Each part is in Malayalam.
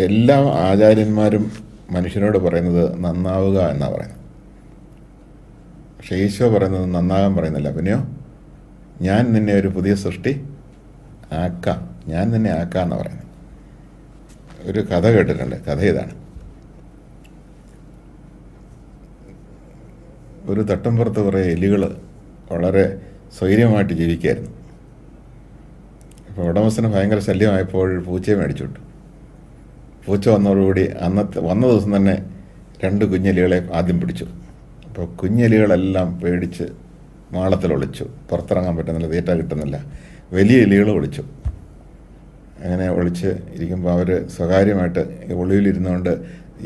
എല്ലാ ആചാര്യന്മാരും മനുഷ്യനോട് പറയുന്നത് നന്നാവുക എന്നാണ് പറയുന്നത്. പക്ഷേ ഈശോ പറയുന്നത് നന്നാകാൻ പറയുന്നില്ല. പിന്നെയോ ഞാൻ നിന്നെ ഒരു പുതിയ സൃഷ്ടി ആക്കാം, ഞാൻ നിന്നെ ആക്കാം എന്നാണ് പറയുന്നത്. ഒരു കഥ കേട്ടിട്ടുണ്ട്. കഥ ഇതാണ്. ഒരു തട്ടുംപുറത്ത് കുറേ എലികൾ വളരെ സ്വൈര്യമായിട്ട് ജീവിക്കുകയായിരുന്നു. അപ്പോൾ ഉടമസ്ഥന് ഭയങ്കര ശല്യമായപ്പോൾ പൂച്ചയെ മേടിച്ചു വിട്ടു. പൂച്ച വന്നതോടുകൂടി വന്ന ദിവസം തന്നെ 2 കുഞ്ഞെലികളെ ആദ്യം പിടിച്ചു. അപ്പോൾ കുഞ്ഞെലികളെല്ലാം പേടിച്ച് മാളത്തിൽ ഒളിച്ചു. പുറത്തിറങ്ങാൻ പറ്റുന്നില്ല, തീറ്റ കിട്ടുന്നില്ല. വലിയ എലികൾ ഒളിച്ചു. അങ്ങനെ ഒളിച്ച് ഇരിക്കുമ്പോൾ അവർ സ്വകാര്യമായിട്ട് ഒളിവിലിരുന്നുകൊണ്ട്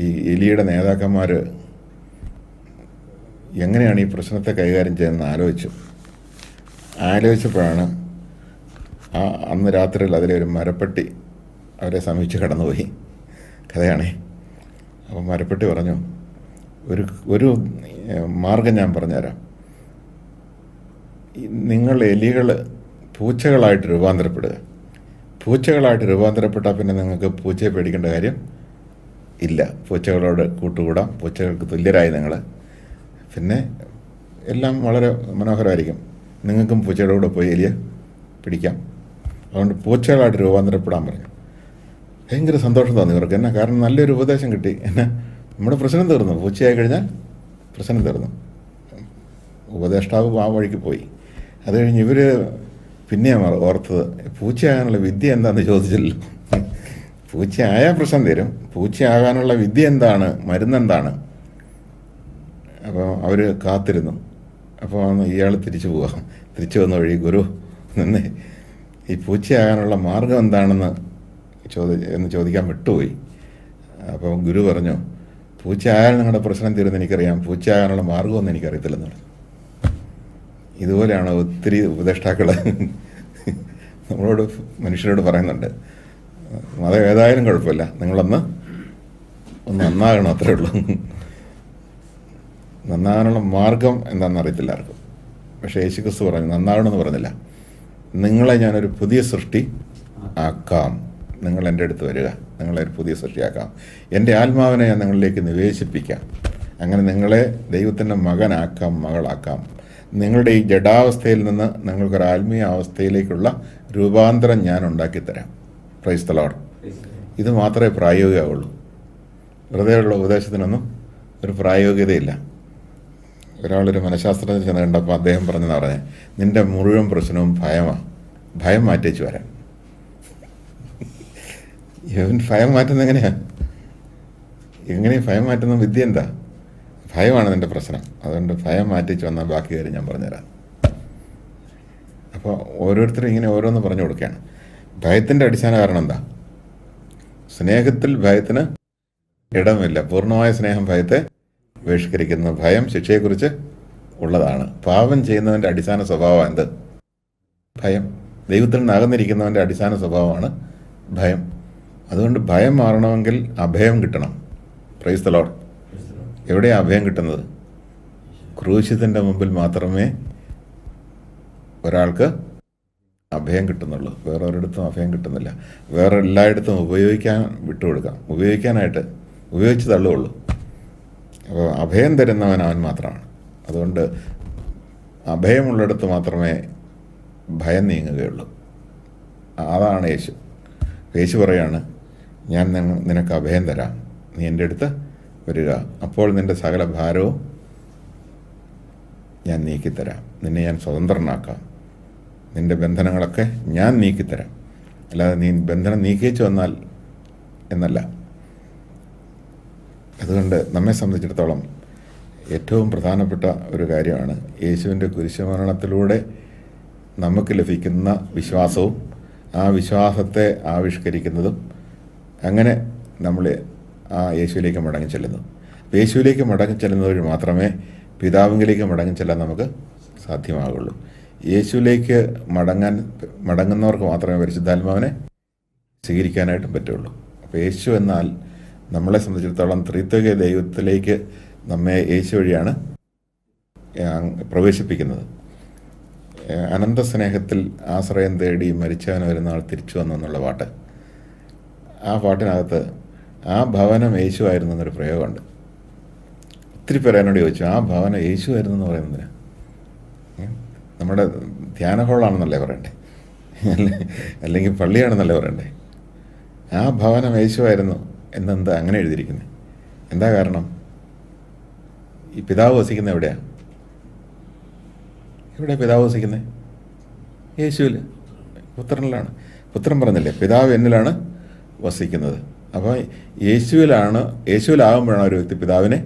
ഈ എലിയുടെ നേതാക്കന്മാർ എങ്ങനെയാണ് ഈ പ്രശ്നത്തെ കൈകാര്യം ചെയ്യുന്നതെന്ന് ആലോചിച്ചപ്പോഴാണ് അന്ന് രാത്രിയിൽ അതിലൊരു മരപ്പെട്ടി അവരെ സമീപിച്ച് കടന്നുപോയി. കഥയാണേ. അപ്പം മരപ്പെട്ടി പറഞ്ഞു, ഒരു മാർഗം ഞാൻ പറഞ്ഞുതരാം. നിങ്ങൾ എലികൾ പൂച്ചകളായിട്ട് രൂപാന്തരപ്പെടുക. പൂച്ചകളായിട്ട് രൂപാന്തരപ്പെട്ടാൽ പിന്നെ നിങ്ങൾക്ക് പൂച്ചയെ പേടിക്കേണ്ട കാര്യം ഇല്ല. പൂച്ചകളോട് കൂട്ടുകൂടാം. പൂച്ചകൾക്ക് തുല്യരായി നിങ്ങൾ. പിന്നെ എല്ലാം വളരെ മനോഹരമായിരിക്കും. നിങ്ങൾക്കും പൂച്ചയുടെ കൂടെ പോയി എലിയെ പിടിക്കാം. അതുകൊണ്ട് പൂച്ചകളായിട്ട് രൂപാന്തരപ്പെടാൻ പറഞ്ഞു. ഭയങ്കര സന്തോഷം തോന്നി ഇവർക്ക്. എന്നാ കാരണം നല്ലൊരു ഉപദേശം കിട്ടി. എന്നാ നമ്മുടെ പ്രശ്നം തീർന്നു. പൂച്ചയായി കഴിഞ്ഞാൽ പ്രശ്നം തീർന്നു. ഉപദേഷ്ടാവ് ആ വഴിക്ക് പോയി. അത് കഴിഞ്ഞ് ഇവർ പിന്നെയാണ് ഓർത്തത്, പൂച്ചയാകാനുള്ള വിദ്യ എന്താണെന്ന് ചോദിച്ചില്ലല്ലോ. പൂച്ചയായാൽ പ്രശ്നം തരും. പൂച്ചയാകാനുള്ള വിദ്യ എന്താണ്, മരുന്നെന്താണ്? അപ്പോൾ അവർ കാത്തിരുന്നു. അപ്പോൾ ഇയാൾ തിരിച്ചു വന്ന വഴി ഗുരു നിന്ന് ഈ പൂച്ചയാകാനുള്ള മാർഗം എന്താണെന്ന് ചോദിക്കാൻ വിട്ടുപോയി. അപ്പോൾ ഗുരു പറഞ്ഞു, പൂച്ചയായാൽ നിങ്ങളുടെ പ്രശ്നം തീരുമെന്ന് എനിക്കറിയാം, പൂച്ചയാകാനുള്ള മാർഗമൊന്നും എനിക്കറിയത്തില്ലെന്ന് പറഞ്ഞു. ഇതുപോലെയാണ് ഒത്തിരി ഉപദേഷ്ടാക്കൾ നമ്മളോട് മനുഷ്യരോട് പറയുന്നുണ്ട്. മതം ഏതായാലും കുഴപ്പമില്ല, നിങ്ങളൊന്ന് നന്നാകണം, അത്രേ ഉള്ളൂ. നന്നാകാനുള്ള മാർഗം എന്താണെന്ന് അറിയത്തില്ല ആർക്കും. പക്ഷേ യേശുക്രിസ്തു പറഞ്ഞു നന്നാകണമെന്ന് പറഞ്ഞില്ല. നിങ്ങളെ ഞാനൊരു പുതിയ സൃഷ്ടി ആക്കാം, നിങ്ങൾ എൻ്റെ അടുത്ത് വരിക, നിങ്ങളെ ഒരു പുതിയ സൃഷ്ടിയാക്കാം, എൻ്റെ ആത്മാവിനെ ഞാൻ നിങ്ങളിലേക്ക് നിവേശിപ്പിക്കാം, അങ്ങനെ നിങ്ങളെ ദൈവത്തിൻ്റെ മകനാക്കാം, മകളാക്കാം. നിങ്ങളുടെ ഈ ജഡാവസ്ഥയിൽ നിന്ന് നിങ്ങൾക്കൊരു ആത്മീയ അവസ്ഥയിലേക്കുള്ള രൂപാന്തരം ഞാൻ ഉണ്ടാക്കിത്തരാം. Praise the Lord. ഇത് മാത്രമേ പ്രായോഗികമാവുള്ളൂ. വെറുതെയുള്ള ഉപദേശത്തിനൊന്നും ഒരു പ്രായോഗികതയില്ല. ഒരാളൊരു മനഃശാസ്ത്രജ്ഞൻ ചെന്ന് കണ്ടപ്പോൾ അദ്ദേഹം പറഞ്ഞെന്ന് പറഞ്ഞാൽ, നിൻ്റെ മുഴുവൻ പ്രശ്നവും ഭയമാണ്, ഭയം മാറ്റിച്ചു വരാൻ. ഇവൻ ഭയം മാറ്റുന്നത് എങ്ങനെയാണ് ഭയം മാറ്റുന്ന വിദ്യ എന്താ? ഭയമാണ് നിൻ്റെ പ്രശ്നം, അതുകൊണ്ട് ഭയം മാറ്റിച്ച് വന്നാൽ ബാക്കി കാര്യം ഞാൻ പറഞ്ഞുതരാം. അപ്പോൾ ഓരോരുത്തരും ഇങ്ങനെ ഓരോന്ന് പറഞ്ഞു കൊടുക്കുകയാണ്. ഭയത്തിൻ്റെ അടിസ്ഥാന കാരണം എന്താ? സ്നേഹത്തിൽ ഭയത്തിന് ഇടമില്ല. പൂർണ്ണമായ സ്നേഹം ഭയത്തെ ബഹിഷ്കരിക്കുന്നു. ഭയം ശിക്ഷയെക്കുറിച്ച് ഉള്ളതാണ്. പാപം ചെയ്യുന്നവൻ്റെ അടിസ്ഥാന സ്വഭാവം എന്ത്? ഭയം. ദൈവത്തിൽ നിന്ന് അകന്നിരിക്കുന്നവൻ്റെ അടിസ്ഥാന സ്വഭാവമാണ് ഭയം. അതുകൊണ്ട് ഭയം മാറണമെങ്കിൽ അഭയം കിട്ടണം. Praise the Lord. എവിടെയാണ് അഭയം കിട്ടുന്നത്? ക്രൂശിതൻ്റെ മുമ്പിൽ മാത്രമേ ഒരാൾക്ക് അഭയം കിട്ടുന്നുള്ളൂ. വേറെ ഒരിടത്തും അഭയം കിട്ടുന്നില്ല. വേറെ എല്ലായിടത്തും ഉപയോഗിക്കാൻ വിട്ടുകൊടുക്കാം. ഉപയോഗിച്ച് തള്ളുകയുള്ളൂ. അപ്പോൾ അഭയം തരുന്നവൻ അവൻ മാത്രമാണ്. അതുകൊണ്ട് അഭയമുള്ളിടത്ത് മാത്രമേ ഭയം നീങ്ങുകയുള്ളൂ. അതാണ് യേശു. യേശു പറയാണ്, ഞാൻ നിനക്ക് അഭയം തരാം, നീ എൻ്റെ അടുത്ത് വരിക, അപ്പോൾ നിൻ്റെ സകല ഭാരവും ഞാൻ നീക്കിത്തരാം, നിന്നെ ഞാൻ സ്വതന്ത്രനാക്കാം, നിൻ്റെ ബന്ധനങ്ങളൊക്കെ ഞാൻ നീക്കിത്തരാം. അല്ലാതെ നീ ബന്ധനം നീക്കിച്ചു വന്നാൽ എന്നല്ല. അതുകൊണ്ട് നമ്മെ സംബന്ധിച്ചിടത്തോളം ഏറ്റവും പ്രധാനപ്പെട്ട ഒരു കാര്യമാണ് യേശുവിൻ്റെ കുരിശുമരണത്തിലൂടെ നമുക്ക് ലഭിക്കുന്ന വിശ്വാസവും ആ വിശ്വാസത്തെ ആവിഷ്കരിക്കുന്നതും. അങ്ങനെ നമ്മൾ ആ യേശുവിലേക്ക് മടങ്ങിച്ചെല്ലുന്നു. യേശുവിലേക്ക് മടങ്ങിച്ചെല്ലുന്നത് വഴി മാത്രമേ പിതാവിലേക്ക് മടങ്ങിച്ചെല്ലാൻ നമുക്ക് സാധ്യമാകുള്ളൂ. യേശുവിലേക്ക് മടങ്ങുന്നവർക്ക് മാത്രമേ പരിശുദ്ധാത്മാവിനെ സ്വീകരിക്കാനായിട്ടും പറ്റുള്ളൂ. അപ്പോൾ യേശു എന്നാൽ നമ്മളെ സംബന്ധിച്ചിടത്തോളം ത്രിത്വിക ദൈവത്തിലേക്ക് നമ്മെ യേശു വഴിയാണ് പ്രവേശിപ്പിക്കുന്നത്. അനന്ത സ്നേഹത്തിൽ ആശ്രയം തേടി മരിച്ചവൻ ഒരു നാൾ തിരിച്ചു വന്നു എന്നുള്ള പാട്ട്. ആ പാട്ടിനകത്ത് ആ ഭവനം യേശുവായിരുന്നു എന്നൊരു പ്രയോഗമുണ്ട്. ഒത്തിരി പേർ എന്നോട് ചോദിച്ചു, ആ ഭവനം യേശുവായിരുന്നു എന്ന് പറയുന്നതിന് നമ്മുടെ ധ്യാന ഹോളാണെന്നല്ലേ പറയണ്ടേ, അല്ലെങ്കിൽ പള്ളിയാണെന്നല്ലേ പറയണ്ടേ? ആ ഭവനം യേശുവായിരുന്നു എന്നെന്താ അങ്ങനെ എഴുതിയിരിക്കുന്നത്? എന്താ കാരണം? ഈ പിതാവ് വസിക്കുന്നത് എവിടെയാണ്? എവിടെയാണ് പിതാവ് വസിക്കുന്നത്? യേശുവിൽ, പുത്രനിലാണ്. പുത്രൻ പറഞ്ഞില്ലേ, പിതാവ് എന്നിലാണ് വസിക്കുന്നത്. അപ്പോൾ യേശുവിലാകുമ്പോഴാണ് ഒരു വ്യക്തി പിതാവിനെ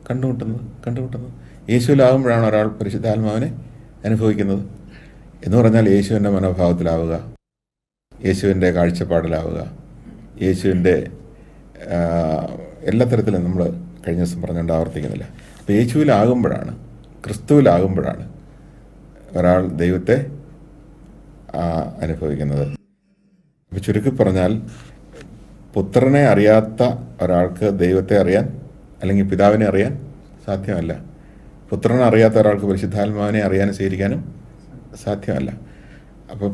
കണ്ടുമുട്ടുന്നത്. യേശുവിലാകുമ്പോഴാണ് ഒരാൾ പരിശുദ്ധാത്മാവിനെ അനുഭവിക്കുന്നത്. എന്ന് പറഞ്ഞാൽ യേശുവിൻ്റെ മനോഭാവത്തിലാവുക, യേശുവിൻ്റെ കാഴ്ചപ്പാടിലാവുക, യേശുവിൻ്റെ എല്ലാ തരത്തിലും നമ്മൾ കഴിഞ്ഞ ദിവസം പറഞ്ഞുകൊണ്ട് ആവർത്തിക്കുന്നില്ല. അപ്പോൾ യേശുവിലാകുമ്പോഴാണ്, ക്രിസ്തുവിലാകുമ്പോഴാണ് ഒരാൾ ദൈവത്തെ അനുഭവിക്കുന്നത്. അപ്പോൾ ചുരുക്കി പറഞ്ഞാൽ, പുത്രനെ അറിയാത്ത ഒരാൾക്ക് ദൈവത്തെ അറിയാൻ അല്ലെങ്കിൽ പിതാവിനെ അറിയാൻ സാധ്യമല്ല. പുത്രനെ അറിയാത്ത ഒരാൾക്ക് പരിശുദ്ധാത്മാവിനെ അറിയാനും സ്വീകരിക്കാനും സാധ്യമല്ല. അപ്പോൾ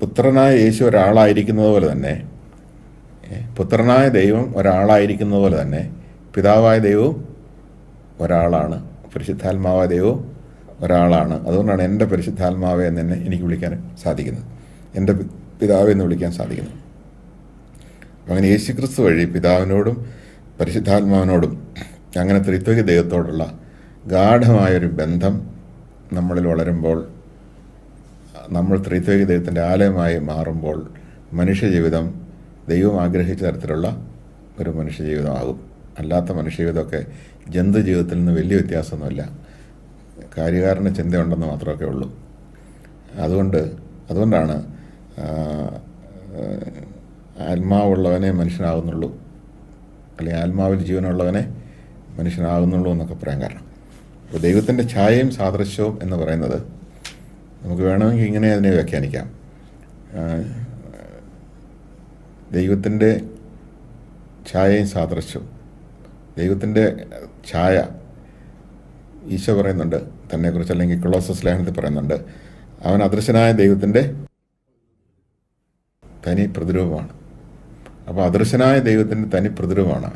പുത്രനായ യേശു ഒരാളായിരിക്കുന്നത് പോലെ തന്നെ, പുത്രനായ ദൈവം ഒരാളായിരിക്കുന്നത് പോലെ തന്നെ പിതാവായ ദൈവവും ഒരാളാണ്, പരിശുദ്ധാത്മാവായ ദൈവവും ഒരാളാണ്. അതുകൊണ്ടാണ് എൻ്റെ പരിശുദ്ധാത്മാവെ എന്ന് എനിക്ക് വിളിക്കാൻ സാധിക്കുന്നത്, എൻ്റെ പിതാവെ എന്ന് വിളിക്കാൻ സാധിക്കുന്നത്. അങ്ങനെ യേശുക്രിസ്തു വഴി പിതാവിനോടും പരിശുദ്ധാത്മാവിനോടും അങ്ങനെ ത്രിത്വൈക ദൈവത്തോടുള്ള ഗാഢമായൊരു ബന്ധം നമ്മളിൽ വളരുമ്പോൾ, നമ്മൾ ത്രിത്വൈക ദൈവത്തിൻ്റെ ആലയമായി മാറുമ്പോൾ മനുഷ്യജീവിതം ദൈവം ആഗ്രഹിച്ച തരത്തിലുള്ള ഒരു മനുഷ്യജീവിതമാകും. അല്ലാത്ത മനുഷ്യജീവിതമൊക്കെ ജന്തു ജീവിതത്തിൽ നിന്ന് വലിയ വ്യത്യാസമൊന്നുമില്ല, കാര്യകാരണ ചിന്തയുണ്ടെന്ന് മാത്രമൊക്കെ ഉള്ളൂ. അതുകൊണ്ടാണ് ആത്മാവുള്ളവനെ മനുഷ്യനാകുന്നുള്ളൂ, അല്ലെങ്കിൽ ആത്മാവിൽ ജീവനുള്ളവനെ മനുഷ്യനാകുന്നുള്ളൂ എന്നൊക്കെ പറയാൻ കാരണം. അപ്പോൾ ദൈവത്തിൻ്റെ ഛായയും സാദൃശ്യവും എന്ന് പറയുന്നത് നമുക്ക് വേണമെങ്കിൽ ഇങ്ങനെ അതിനെ വ്യാഖ്യാനിക്കാം. ദൈവത്തിൻ്റെ ഛായയും സാദൃശ്യവും, ദൈവത്തിൻ്റെ ഛായ ഈശോ പറയുന്നുണ്ട് തന്നെക്കുറിച്ച്, അല്ലെങ്കിൽ കൊളോസസ് ലേഖനത്തിൽ പറയുന്നുണ്ട്, അവൻ അദൃശ്യനായ ദൈവത്തിൻ്റെ തനി പ്രതിരൂപമാണ്. അപ്പോൾ അദൃശ്യനായ ദൈവത്തിൻ്റെ തനി പ്രതിരൂപമാണ്,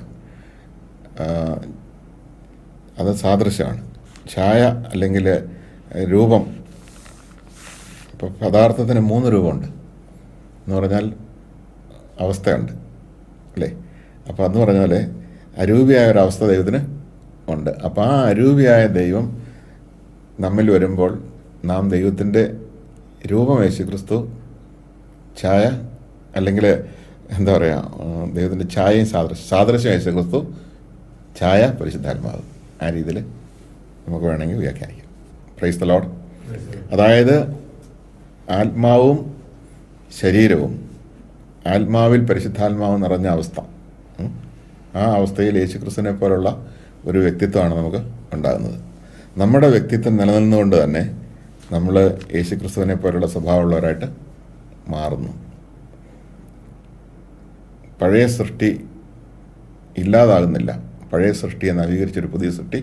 അത് സാദൃശ്യമാണ്. ഛായ അല്ലെങ്കിൽ രൂപം, ഇപ്പോൾ പദാർത്ഥത്തിന് 3 രൂപമുണ്ട് എന്ന് പറഞ്ഞാൽ അവസ്ഥയുണ്ട് അല്ലേ? അപ്പോൾ അതെന്ന് പറഞ്ഞാൽ അരൂപിയായ ഒരവസ്ഥ ദൈവത്തിന് ഉണ്ട്. അപ്പോൾ ആ അരൂപിയായ ദൈവം നമ്മിൽ വരുമ്പോൾ നാം ദൈവത്തിൻ്റെ രൂപം യേശുക്രിസ്തു, ഛായ അല്ലെങ്കിൽ എന്താ പറയുക, ദൈവത്തിൻ്റെ ഛായയും സാദൃശ്യം യേശുക്രിസ്തു, ഛായ പരിശുദ്ധാത്മാവ്. ആ രീതിയിൽ നമുക്ക് വേണമെങ്കിൽ വ്യാഖ്യാനിക്കാം. Praise the Lord. അതായത് ആത്മാവും ശരീരവും, ആത്മാവിൽ പരിശുദ്ധാത്മാവ് നിറഞ്ഞ അവസ്ഥ, ആ അവസ്ഥയിൽ യേശുക്രിസ്തുവിനെ പോലുള്ള ഒരു വ്യക്തിത്വമാണ് നമുക്ക് ഉണ്ടാകുന്നത്. നമ്മുടെ വ്യക്തിത്വം നിലനിന്നുകൊണ്ട് തന്നെ നമ്മൾ യേശുക്രിസ്തുവിനെ പോലുള്ള സ്വഭാവമുള്ളവരായിട്ട് മാറുന്നു. പഴയ സൃഷ്ടി ഇല്ലാതാകുന്നില്ല, പഴയ സൃഷ്ടിയെ നവീകരിച്ചൊരു പുതിയ സൃഷ്ടി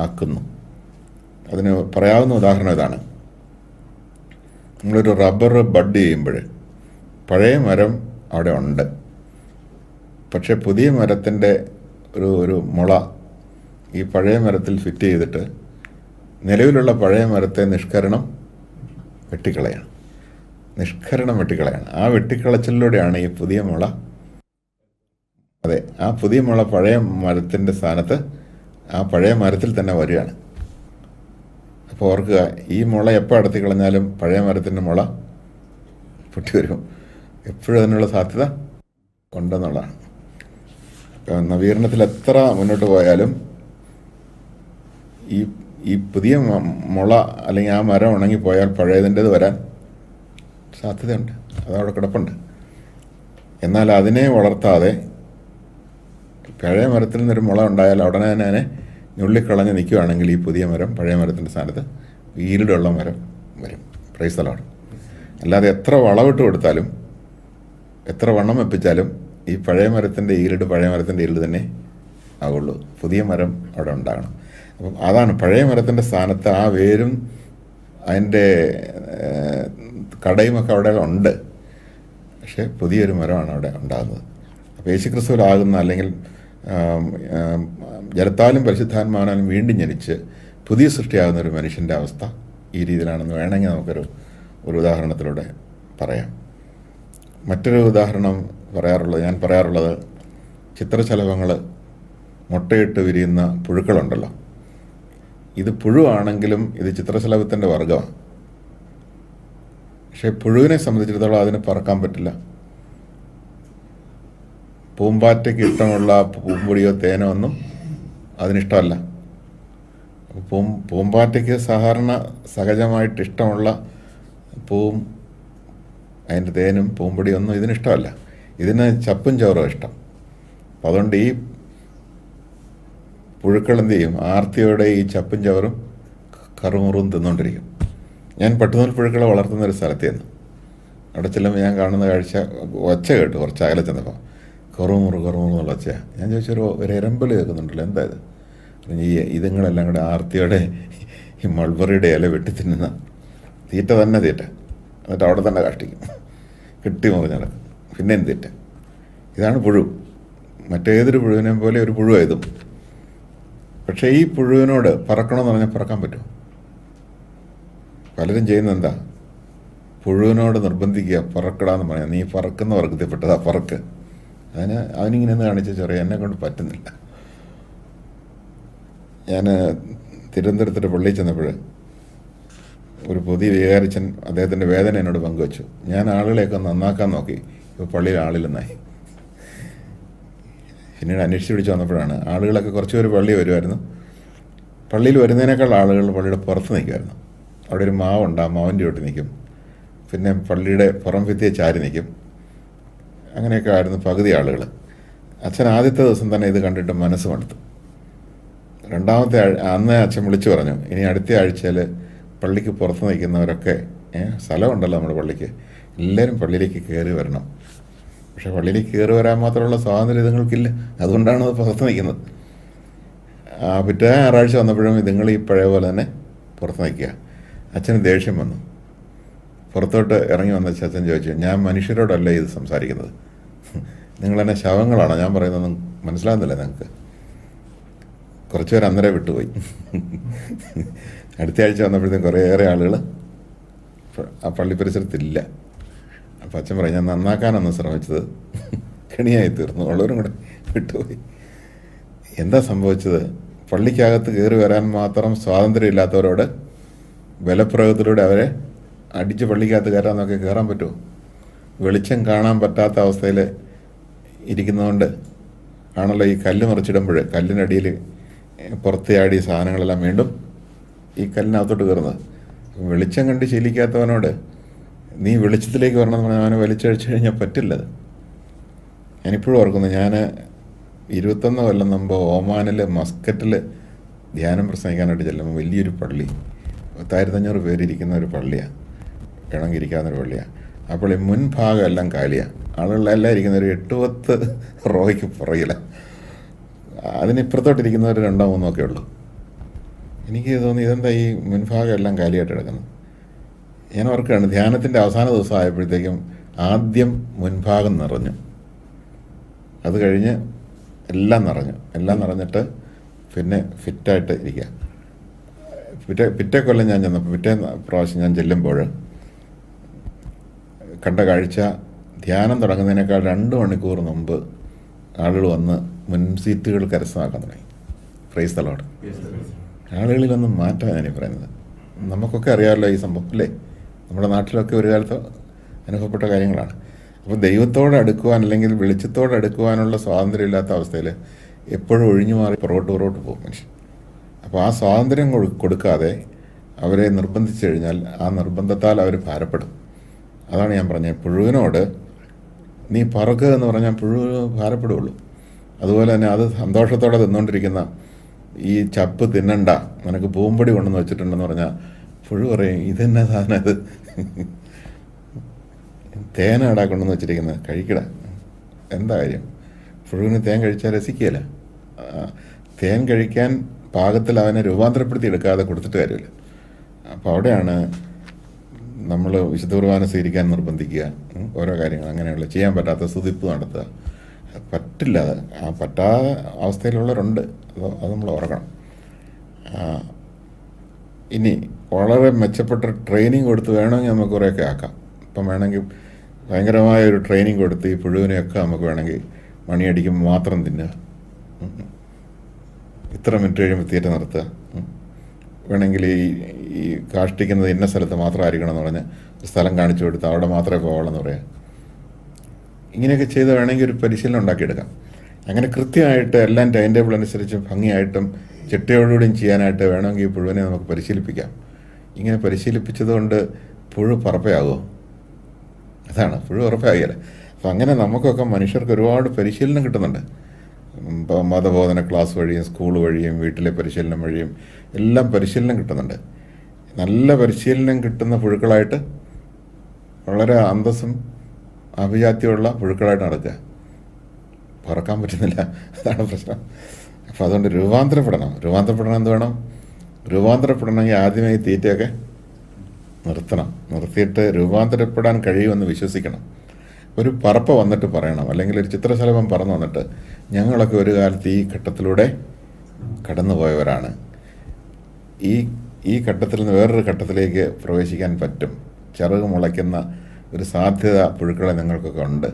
ആക്കുന്നു. അതിന് പറയാവുന്ന ഉദാഹരണം ഇതാണ്. നമ്മളൊരു റബ്ബർ ബഡ് ചെയ്യുമ്പോൾ പഴയ മരം അവിടെ ഉണ്ട്, പക്ഷേ പുതിയ മരത്തിൻ്റെ ഒരു മുള ഈ പഴയ മരത്തിൽ ഫിറ്റ് ചെയ്തിട്ട് നിലവിലുള്ള പഴയ മരത്തെ നിഷ്കരണം വെട്ടിക്കളയാണ്. ആ വെട്ടിക്കളച്ചിലൂടെയാണ് ഈ പുതിയ മുള, അതെ, ആ പുതിയ മുള പഴയ മരത്തിൻ്റെ സ്ഥാനത്ത് ആ പഴയ മരത്തിൽ തന്നെ വരികയാണ്. അപ്പോൾ ഓർക്കുക, ഈ മുള എപ്പോൾ അടത്തി കളഞ്ഞാലും പഴയ മരത്തിൻ്റെ മുള പൊട്ടി വരും. എപ്പോഴും അതിനുള്ള സാധ്യത ഉണ്ടെന്നുള്ളതാണ്. നവീകരണത്തിൽ എത്ര മുന്നോട്ട് പോയാലും ഈ പുതിയ മുള അല്ലെങ്കിൽ ആ മരം ഉണങ്ങിപ്പോയാൽ പഴയതിൻ്റേത് വരാൻ സാധ്യതയുണ്ട്, അതവിടെ കിടപ്പുണ്ട്. എന്നാൽ അതിനെ വളർത്താതെ പഴയ മരത്തിൽ നിന്നൊരു മുള ഉണ്ടായാൽ ഉടനെ തന്നെ അതിനെ ഞുള്ളിക്കളഞ്ഞ് നിൽക്കുകയാണെങ്കിൽ ഈ പുതിയ മരം പഴയ മരത്തിൻ്റെ സ്ഥാനത്ത് ഈൽഡുള്ള മരം വരും. Praise the Lord. അല്ലാതെ എത്ര വളമിട്ട് കൊടുത്താലും എത്ര വണ്ണം വെപ്പിച്ചാലും ഈ പഴയ മരത്തിൻ്റെ ഈൽഡ് പഴയ മരത്തിൻ്റെ ഈൽഡ് തന്നെ ആവുള്ളൂ. പുതിയ മരം അവിടെ ഉണ്ടാകണം. അപ്പം അതാണ് പഴയ മരത്തിൻ്റെ സ്ഥാനത്ത് ആ വേരും അതിൻ്റെ കടയുമൊക്കെ അവിടെ ഉണ്ട്. പക്ഷേ പുതിയൊരു മരമാണ് അവിടെ ഉണ്ടാകുന്നത്. അപ്പോൾ യേശുക്രിസ്തുവിലാകുന്ന, അല്ലെങ്കിൽ ജലത്താലും പരിശുദ്ധാത്മാവിനാലും വീണ്ടും ജനിച്ച് പുതിയ സൃഷ്ടിയാകുന്ന ഒരു മനുഷ്യൻ്റെ അവസ്ഥ ഈ രീതിയിലാണെന്ന് വേണമെങ്കിൽ നമുക്കൊരു ഉദാഹരണത്തിലൂടെ പറയാം. മറ്റൊരു ഉദാഹരണം ഞാൻ പറയാറുള്ളത് ചിത്രശലഭങ്ങൾ മുട്ടയിട്ട് വിരിയുന്ന പുഴുക്കളുണ്ടല്ലോ. ഇത് പുഴുവാണെങ്കിലും ഇത് ചിത്രശലഭത്തിൻ്റെ വർഗ്ഗമാണ്. പക്ഷേ പുഴുവിനെ സംബന്ധിച്ചിടത്തോളം അതിന് പറക്കാൻ പറ്റില്ല. പൂമ്പാറ്റയ്ക്ക് ഇഷ്ടമുള്ള പൂമ്പൊടിയോ തേനോ ഒന്നും അതിനിഷ്ടമല്ല. പൂമ്പാറ്റയ്ക്ക് സാധാരണ സഹജമായിട്ട് ഇഷ്ടമുള്ള പൂവും അതിൻ്റെ തേനും പൂമ്പൊടിയൊന്നും ഇതിനിഷ്ടമല്ല. ഇതിന് ചപ്പും ചോറും ഇഷ്ടം. അപ്പം അതുകൊണ്ട് ഈ പുഴുക്കൾ എന്ത് ചെയ്യും? ആർത്തിയോടെ ഈ ചപ്പും ചോറും കറുമുറും തിന്നുകൊണ്ടിരിക്കും. ഞാൻ പട്ടുനൂൽ പുഴുക്കളെ വളർത്തുന്ന ഒരു സ്ഥലത്തേന്ന് അവിടെ ചെല്ലുമ്പോൾ ഞാൻ കാണുന്ന കാഴ്ച, ഒച്ച കേട്ടു കുറച്ച് അകലെ ചെന്നപ്പോൾ, കറുമുറു എന്നുള്ള ഒച്ചയാണ്. ഞാൻ ചോദിച്ചൊരു എരമ്പൽ കേൾക്കുന്നുണ്ടല്ലോ, എന്താ ഇത്? ഇതുങ്ങളെല്ലാം കൂടെ ആർത്തിയോടെ ഈ മൾബറിയുടെ ഇല വെട്ടി തിന്നുന്ന തീറ്റ തന്നെ തീറ്റ. എന്നിട്ട് അവിടെ തന്നെ കാഷ്ടിക്കും, കെട്ടി മുറിഞ്ഞ് നടക്കും. പിന്നെ എന്ത് തീറ്റ? ഇതാണ് പുഴു. മറ്റേതൊരു പുഴുവിനെ പോലെ ഒരു പുഴുവായതും. പക്ഷേ ഈ പുഴുവിനോട് പറക്കണമെന്ന് പറഞ്ഞാൽ പറക്കാൻ പറ്റുമോ? പലരും ചെയ്യുന്നത് എന്താ? പുഴുവിനോട് നിർബന്ധിക്കുക, പറക്കടാന്ന് പറയാം. നീ പറക്കുന്ന വർഗത്തിൽപ്പെട്ടതാ, പറക്ക്. അവനിങ്ങനെ ഒന്ന് കാണിച്ച ചെറിയ എന്നെ കൊണ്ട് പറ്റുന്നില്ല. ഞാൻ തിരുവനന്തപുരത്തിൻ്റെ പള്ളിയിൽ ചെന്നപ്പോൾ ഒരു പുതിയ വികാരിച്ചൻ അദ്ദേഹത്തിൻ്റെ വേദന എന്നോട് പങ്കുവച്ചു. ഞാൻ ആളുകളെയൊക്കെ നന്നാക്കാൻ നോക്കി. ഇപ്പോൾ പള്ളിയിൽ ആളില്ലെന്നായി. പിന്നീട് അന്വേഷിച്ച് പിടിച്ച് വന്നപ്പോഴാണ് ആളുകളൊക്കെ കുറച്ച് പേര് പള്ളി വരുമായിരുന്നു. പള്ളിയിൽ വരുന്നതിനേക്കാൾ ആളുകൾ പള്ളിയുടെ പുറത്ത് നിൽക്കുമായിരുന്നു. അവിടെ ഒരു മാവുണ്ട്, ആ മാവിൻ്റെ ചുവട്ടിൽ നിൽക്കും. പിന്നെ പള്ളിയുടെ പുറം ഭിത്തിയെ ചാരി നിൽക്കും. അങ്ങനെയൊക്കെ ആയിരുന്നു പകുതി ആളുകൾ. അച്ഛൻ ആദ്യത്തെ ദിവസം തന്നെ ഇത് കണ്ടിട്ട് മനസ്സ് മടുത്തു. അന്ന് അച്ഛൻ വിളിച്ചു പറഞ്ഞു, ഇനി അടുത്ത ആഴ്ചയിൽ പള്ളിക്ക് പുറത്ത് നിൽക്കുന്നവരൊക്കെ, സ്ഥലമുണ്ടല്ലോ നമ്മുടെ പള്ളിക്ക്, എല്ലാവരും പള്ളിയിലേക്ക് കയറി വരണം. പക്ഷേ പള്ളിയിലേക്ക് കയറി വരാൻ മാത്രമുള്ള സ്വാതന്ത്ര്യം ഇതുങ്ങൾക്കില്ല. അതുകൊണ്ടാണ് അത് പുറത്ത് നിൽക്കുന്നത്. പിറ്റേ ഞായറാഴ്ച വന്നപ്പോഴും ഇതുങ്ങൾ ഈ പഴയ പോലെ തന്നെ പുറത്ത് നിൽക്കുക. അച്ഛന് ദേഷ്യം വന്നു. പുറത്തോട്ട് ഇറങ്ങി വന്ന അച്ഛൻ ചോദിച്ചു, ഞാൻ മനുഷ്യരോടല്ല ഇത് സംസാരിക്കുന്നത്, നിങ്ങളെന്നെ ശവങ്ങളാണോ? ഞാൻ പറയുന്നതൊന്നും മനസ്സിലാകുന്നില്ല നിങ്ങൾക്ക്? കുറച്ച് പേര് അന്നേരം വിട്ടുപോയി. അടുത്ത ആഴ്ച വന്നപ്പോഴത്തേക്കും കുറേയേറെ ആളുകൾ ആ പള്ളി പരിസരത്തില്ല. അപ്പം അച്ഛൻ പറയും, ഞാൻ നന്നാക്കാനൊന്നും ശ്രമിച്ചത് കെണിയായി തീർന്നു, ഉള്ളവരും കൂടെ വിട്ടുപോയി. എന്താ സംഭവിച്ചത്? പള്ളിക്കകത്ത് കയറി വരാൻ മാത്രം സ്വാതന്ത്ര്യം ഇല്ലാത്തവരോട് ബലപ്രയോഗത്തിലൂടെ അവരെ അടിച്ച് പള്ളിക്കകത്ത് കയറാമെന്നൊക്കെ കയറാൻ പറ്റുമോ? വെളിച്ചം കാണാൻ പറ്റാത്ത അവസ്ഥയിൽ ഇരിക്കുന്നതുകൊണ്ട് ആണല്ലോ ഈ കല്ല് മറിച്ചിടുമ്പോൾ കല്ലിനടിയിൽ പുറത്ത് ചാടിയ സാധനങ്ങളെല്ലാം വീണ്ടും ഈ കല്ലിനകത്തോട്ട് കയറുന്നത്. വെളിച്ചം കണ്ട് ശീലിക്കാത്തവനോട് നീ വെളിച്ചത്തിലേക്ക് വരണമെന്ന് പറഞ്ഞാൽ അവനെ വലിച്ചഴിച്ചു കഴിഞ്ഞാൽ പറ്റില്ലത്. ഞാനിപ്പോഴും ഓർക്കുന്നു, ഞാൻ 21 കൊല്ലം മുമ്പ് ഒമാനിൽ മസ്കറ്റിൽ ധ്യാനം പ്രസംഗിക്കാനായിട്ട് ചെല്ലുമ്പോൾ വലിയൊരു പള്ളി, 10,500 പേരിരിക്കുന്ന ഒരു പള്ളിയാണ്, വേണമെങ്കിൽ ഇരിക്കാവുന്നൊരു പള്ളിയാണ്. അപ്പോൾ ഈ മുൻഭാഗം എല്ലാം കാലിയാണ്. ആളുകളെല്ലാം ഇരിക്കുന്ന ഒരു 8-10 റോയ്ക്ക് പുറകിലാണ്. അതിനിപ്പുറത്തോട്ടിരിക്കുന്നവർ 2-3 ഒക്കെ ഉള്ളൂ. എനിക്ക് തോന്നി, ഇതെന്താ ഈ മുൻഭാഗം എല്ലാം കാലിയായിട്ട് കിടക്കുന്നത്? ഞാൻ ഓർക്കുകയാണ്, ധ്യാനത്തിൻ്റെ അവസാന ദിവസം ആയപ്പോഴത്തേക്കും ആദ്യം മുൻഭാഗം നിറഞ്ഞു. അത് കഴിഞ്ഞ് എല്ലാം നിറഞ്ഞിട്ട് പിന്നെ ഫിറ്റായിട്ട് ഇരിക്കുക. പിറ്റേ കൊല്ലം ഞാൻ ചെന്നപ്പോൾ, പിറ്റേ പ്രാവശ്യം ഞാൻ ചെല്ലുമ്പോൾ കണ്ട കാഴ്ച, ധ്യാനം തുടങ്ങുന്നതിനേക്കാൾ 2 മണിക്കൂർ മുമ്പ് ആളുകൾ വന്ന് മുൻ സീറ്റുകൾ കരസ്ഥമാക്കാൻ തുടങ്ങി. Praise the Lord. ആളുകളിലൊന്നും മാറ്റാൻ ഞാനീ പറയുന്നത്. നമുക്കൊക്കെ അറിയാമല്ലോ ഈ സംഭവം, അല്ലേ? നമ്മുടെ നാട്ടിലൊക്കെ ഒരു കാലത്ത് അനുഭവപ്പെട്ട കാര്യങ്ങളാണ്. അപ്പോൾ ദൈവത്തോട് അടുക്കുവാൻ, അല്ലെങ്കിൽ വെളിച്ചത്തോട് അടുക്കുവാനുള്ള സ്വാതന്ത്ര്യം ഇല്ലാത്ത അവസ്ഥയിൽ എപ്പോഴും ഒഴിഞ്ഞു മാറി പുറകോട്ട് പോകും മനുഷ്യൻ. അപ്പോൾ ആ സ്വാതന്ത്ര്യം കൊടുക്കാതെ അവരെ നിർബന്ധിച്ചു കഴിഞ്ഞാൽ ആ നിർബന്ധത്താൽ അവർ ഭാരപ്പെടും. അതാണ് ഞാൻ പറഞ്ഞത്, പുഴുവിനോട് നീ പറക്കുക എന്ന് പറഞ്ഞാൽ പുഴു ഭാരപ്പെടുകയുള്ളൂ. അതുപോലെ തന്നെ അത് സന്തോഷത്തോടെ തിന്നുകൊണ്ടിരിക്കുന്ന ഈ ചപ്പ് തിന്നണ്ട, നിനക്ക് പൂമ്പൊടി കൊണ്ടുവന്ന് വെച്ചിട്ടുണ്ടെന്ന് പറഞ്ഞാൽ പുഴു പറയും, ഇതെന്നാ സാധനം, അത് തേനാടാ കൊണ്ടുവന്ന് വെച്ചിരിക്കുന്നത്, കഴിക്കട. എന്താ കാര്യം? പുഴുവിന് തേൻ കഴിച്ചാൽ രസിക്കുകയില്ല. തേൻ കഴിക്കാൻ പാകത്തിൽ അവനെ രൂപാന്തരപ്പെടുത്തി എടുക്കാതെ കൊടുത്തിട്ട് കാര്യമില്ല. അപ്പോൾ അവിടെയാണ് നമ്മൾ വിശുദ്ധ കുർബാന സ്വീകരിക്കാൻ നിർബന്ധിക്കുക, ഓരോ കാര്യങ്ങൾ അങ്ങനെയുള്ള ചെയ്യാൻ പറ്റാത്ത സ്തുതിപ്പ് നടത്തുക. പറ്റില്ല, അത് പറ്റാത്ത അവസ്ഥയിലുള്ളവരുണ്ട്. അത് നമ്മൾ ഓർക്കണം. ഇനി വളരെ മെച്ചപ്പെട്ട ട്രെയിനിങ് കൊടുത്ത് വേണമെങ്കിൽ നമുക്ക് കുറേയൊക്കെ ആക്കാം. ഇപ്പം വേണമെങ്കിൽ ഭയങ്കരമായ ഒരു ട്രെയിനിങ് കൊടുത്ത് ഈ പുഴുവിനെയൊക്കെ നമുക്ക് വേണമെങ്കിൽ മണിയടിക്കുമ്പോൾ മാത്രം തിന്നുക, ഇത്ര മിനിറ്റ് കഴിയുമ്പോൾ തീറ്റ നിർത്തുക, വേണമെങ്കിൽ ഈ കാഷ്ടിക്കുന്നത് ഇന്ന സ്ഥലത്ത് മാത്രം ആയിരിക്കണം എന്ന് പറഞ്ഞ് ഒരു സ്ഥലം കാണിച്ചു കൊടുത്ത് അവിടെ മാത്രമേ പോകാവുള്ളെന്ന് പറയാം. ഇങ്ങനെയൊക്കെ ചെയ്ത് വേണമെങ്കിൽ ഒരു പരിശീലനം ഉണ്ടാക്കിയെടുക്കാം. അങ്ങനെ കൃത്യമായിട്ട് എല്ലാം ടൈം ടേബിൾ അനുസരിച്ച് ഭംഗിയായിട്ടും ചിട്ടയോടുകൂടിയും ചെയ്യാനായിട്ട് വേണമെങ്കിൽ ഈ പുഴുവിനെ നമുക്ക് പരിശീലിപ്പിക്കാം. ഇങ്ങനെ പരിശീലിപ്പിച്ചതുകൊണ്ട് പുഴു പറപ്പയാകുമോ? അതാണ്, പുഴു ഉറപ്പാകില്ല. അപ്പം അങ്ങനെ നമുക്കൊക്കെ മനുഷ്യർക്ക് ഒരുപാട് പരിശീലനം കിട്ടുന്നുണ്ട്. ഇപ്പോൾ മതബോധന ക്ലാസ് വഴിയും സ്കൂൾ വഴിയും വീട്ടിലെ പരിശീലനം വഴിയും എല്ലാം പരിശീലനം കിട്ടുന്നുണ്ട്. നല്ല പരിശീലനം കിട്ടുന്ന പുഴുക്കളായിട്ട് വളരെ അന്തസ്സും അഭിജാത്യമുള്ള പുഴുക്കളായിട്ട് നടക്കുക. പറക്കാൻ പറ്റുന്നില്ല, അതാണ് പ്രശ്നം. അപ്പോൾ അതുകൊണ്ട് രൂപാന്തരപ്പെടണം എന്ത് വേണം? രൂപാന്തരപ്പെടണമെങ്കിൽ ആദ്യമേ ഈ തീറ്റയൊക്കെ നിർത്തിയിട്ട് രൂപാന്തരപ്പെടാൻ കഴിയുമെന്ന് വിശ്വസിക്കണം. ഒരു പറപ്പ വന്നിട്ട് പറയണം, അല്ലെങ്കിൽ ഒരു ചിത്രശലഭം പറന്നു വന്നിട്ട് ഞങ്ങളൊക്കെ ഒരു കാലത്ത് ഈ ഘട്ടത്തിലൂടെ കടന്നു പോയവരാണ്, ഈ ഘട്ടത്തിൽ നിന്ന് വേറൊരു ഘട്ടത്തിലേക്ക് പ്രവേശിക്കാൻ പറ്റും, ചിറക് മുളയ്ക്കുന്ന ഒരു സാധ്യത പുഴുക്കളെ നിങ്ങൾക്കൊക്കെ ഉണ്ട്,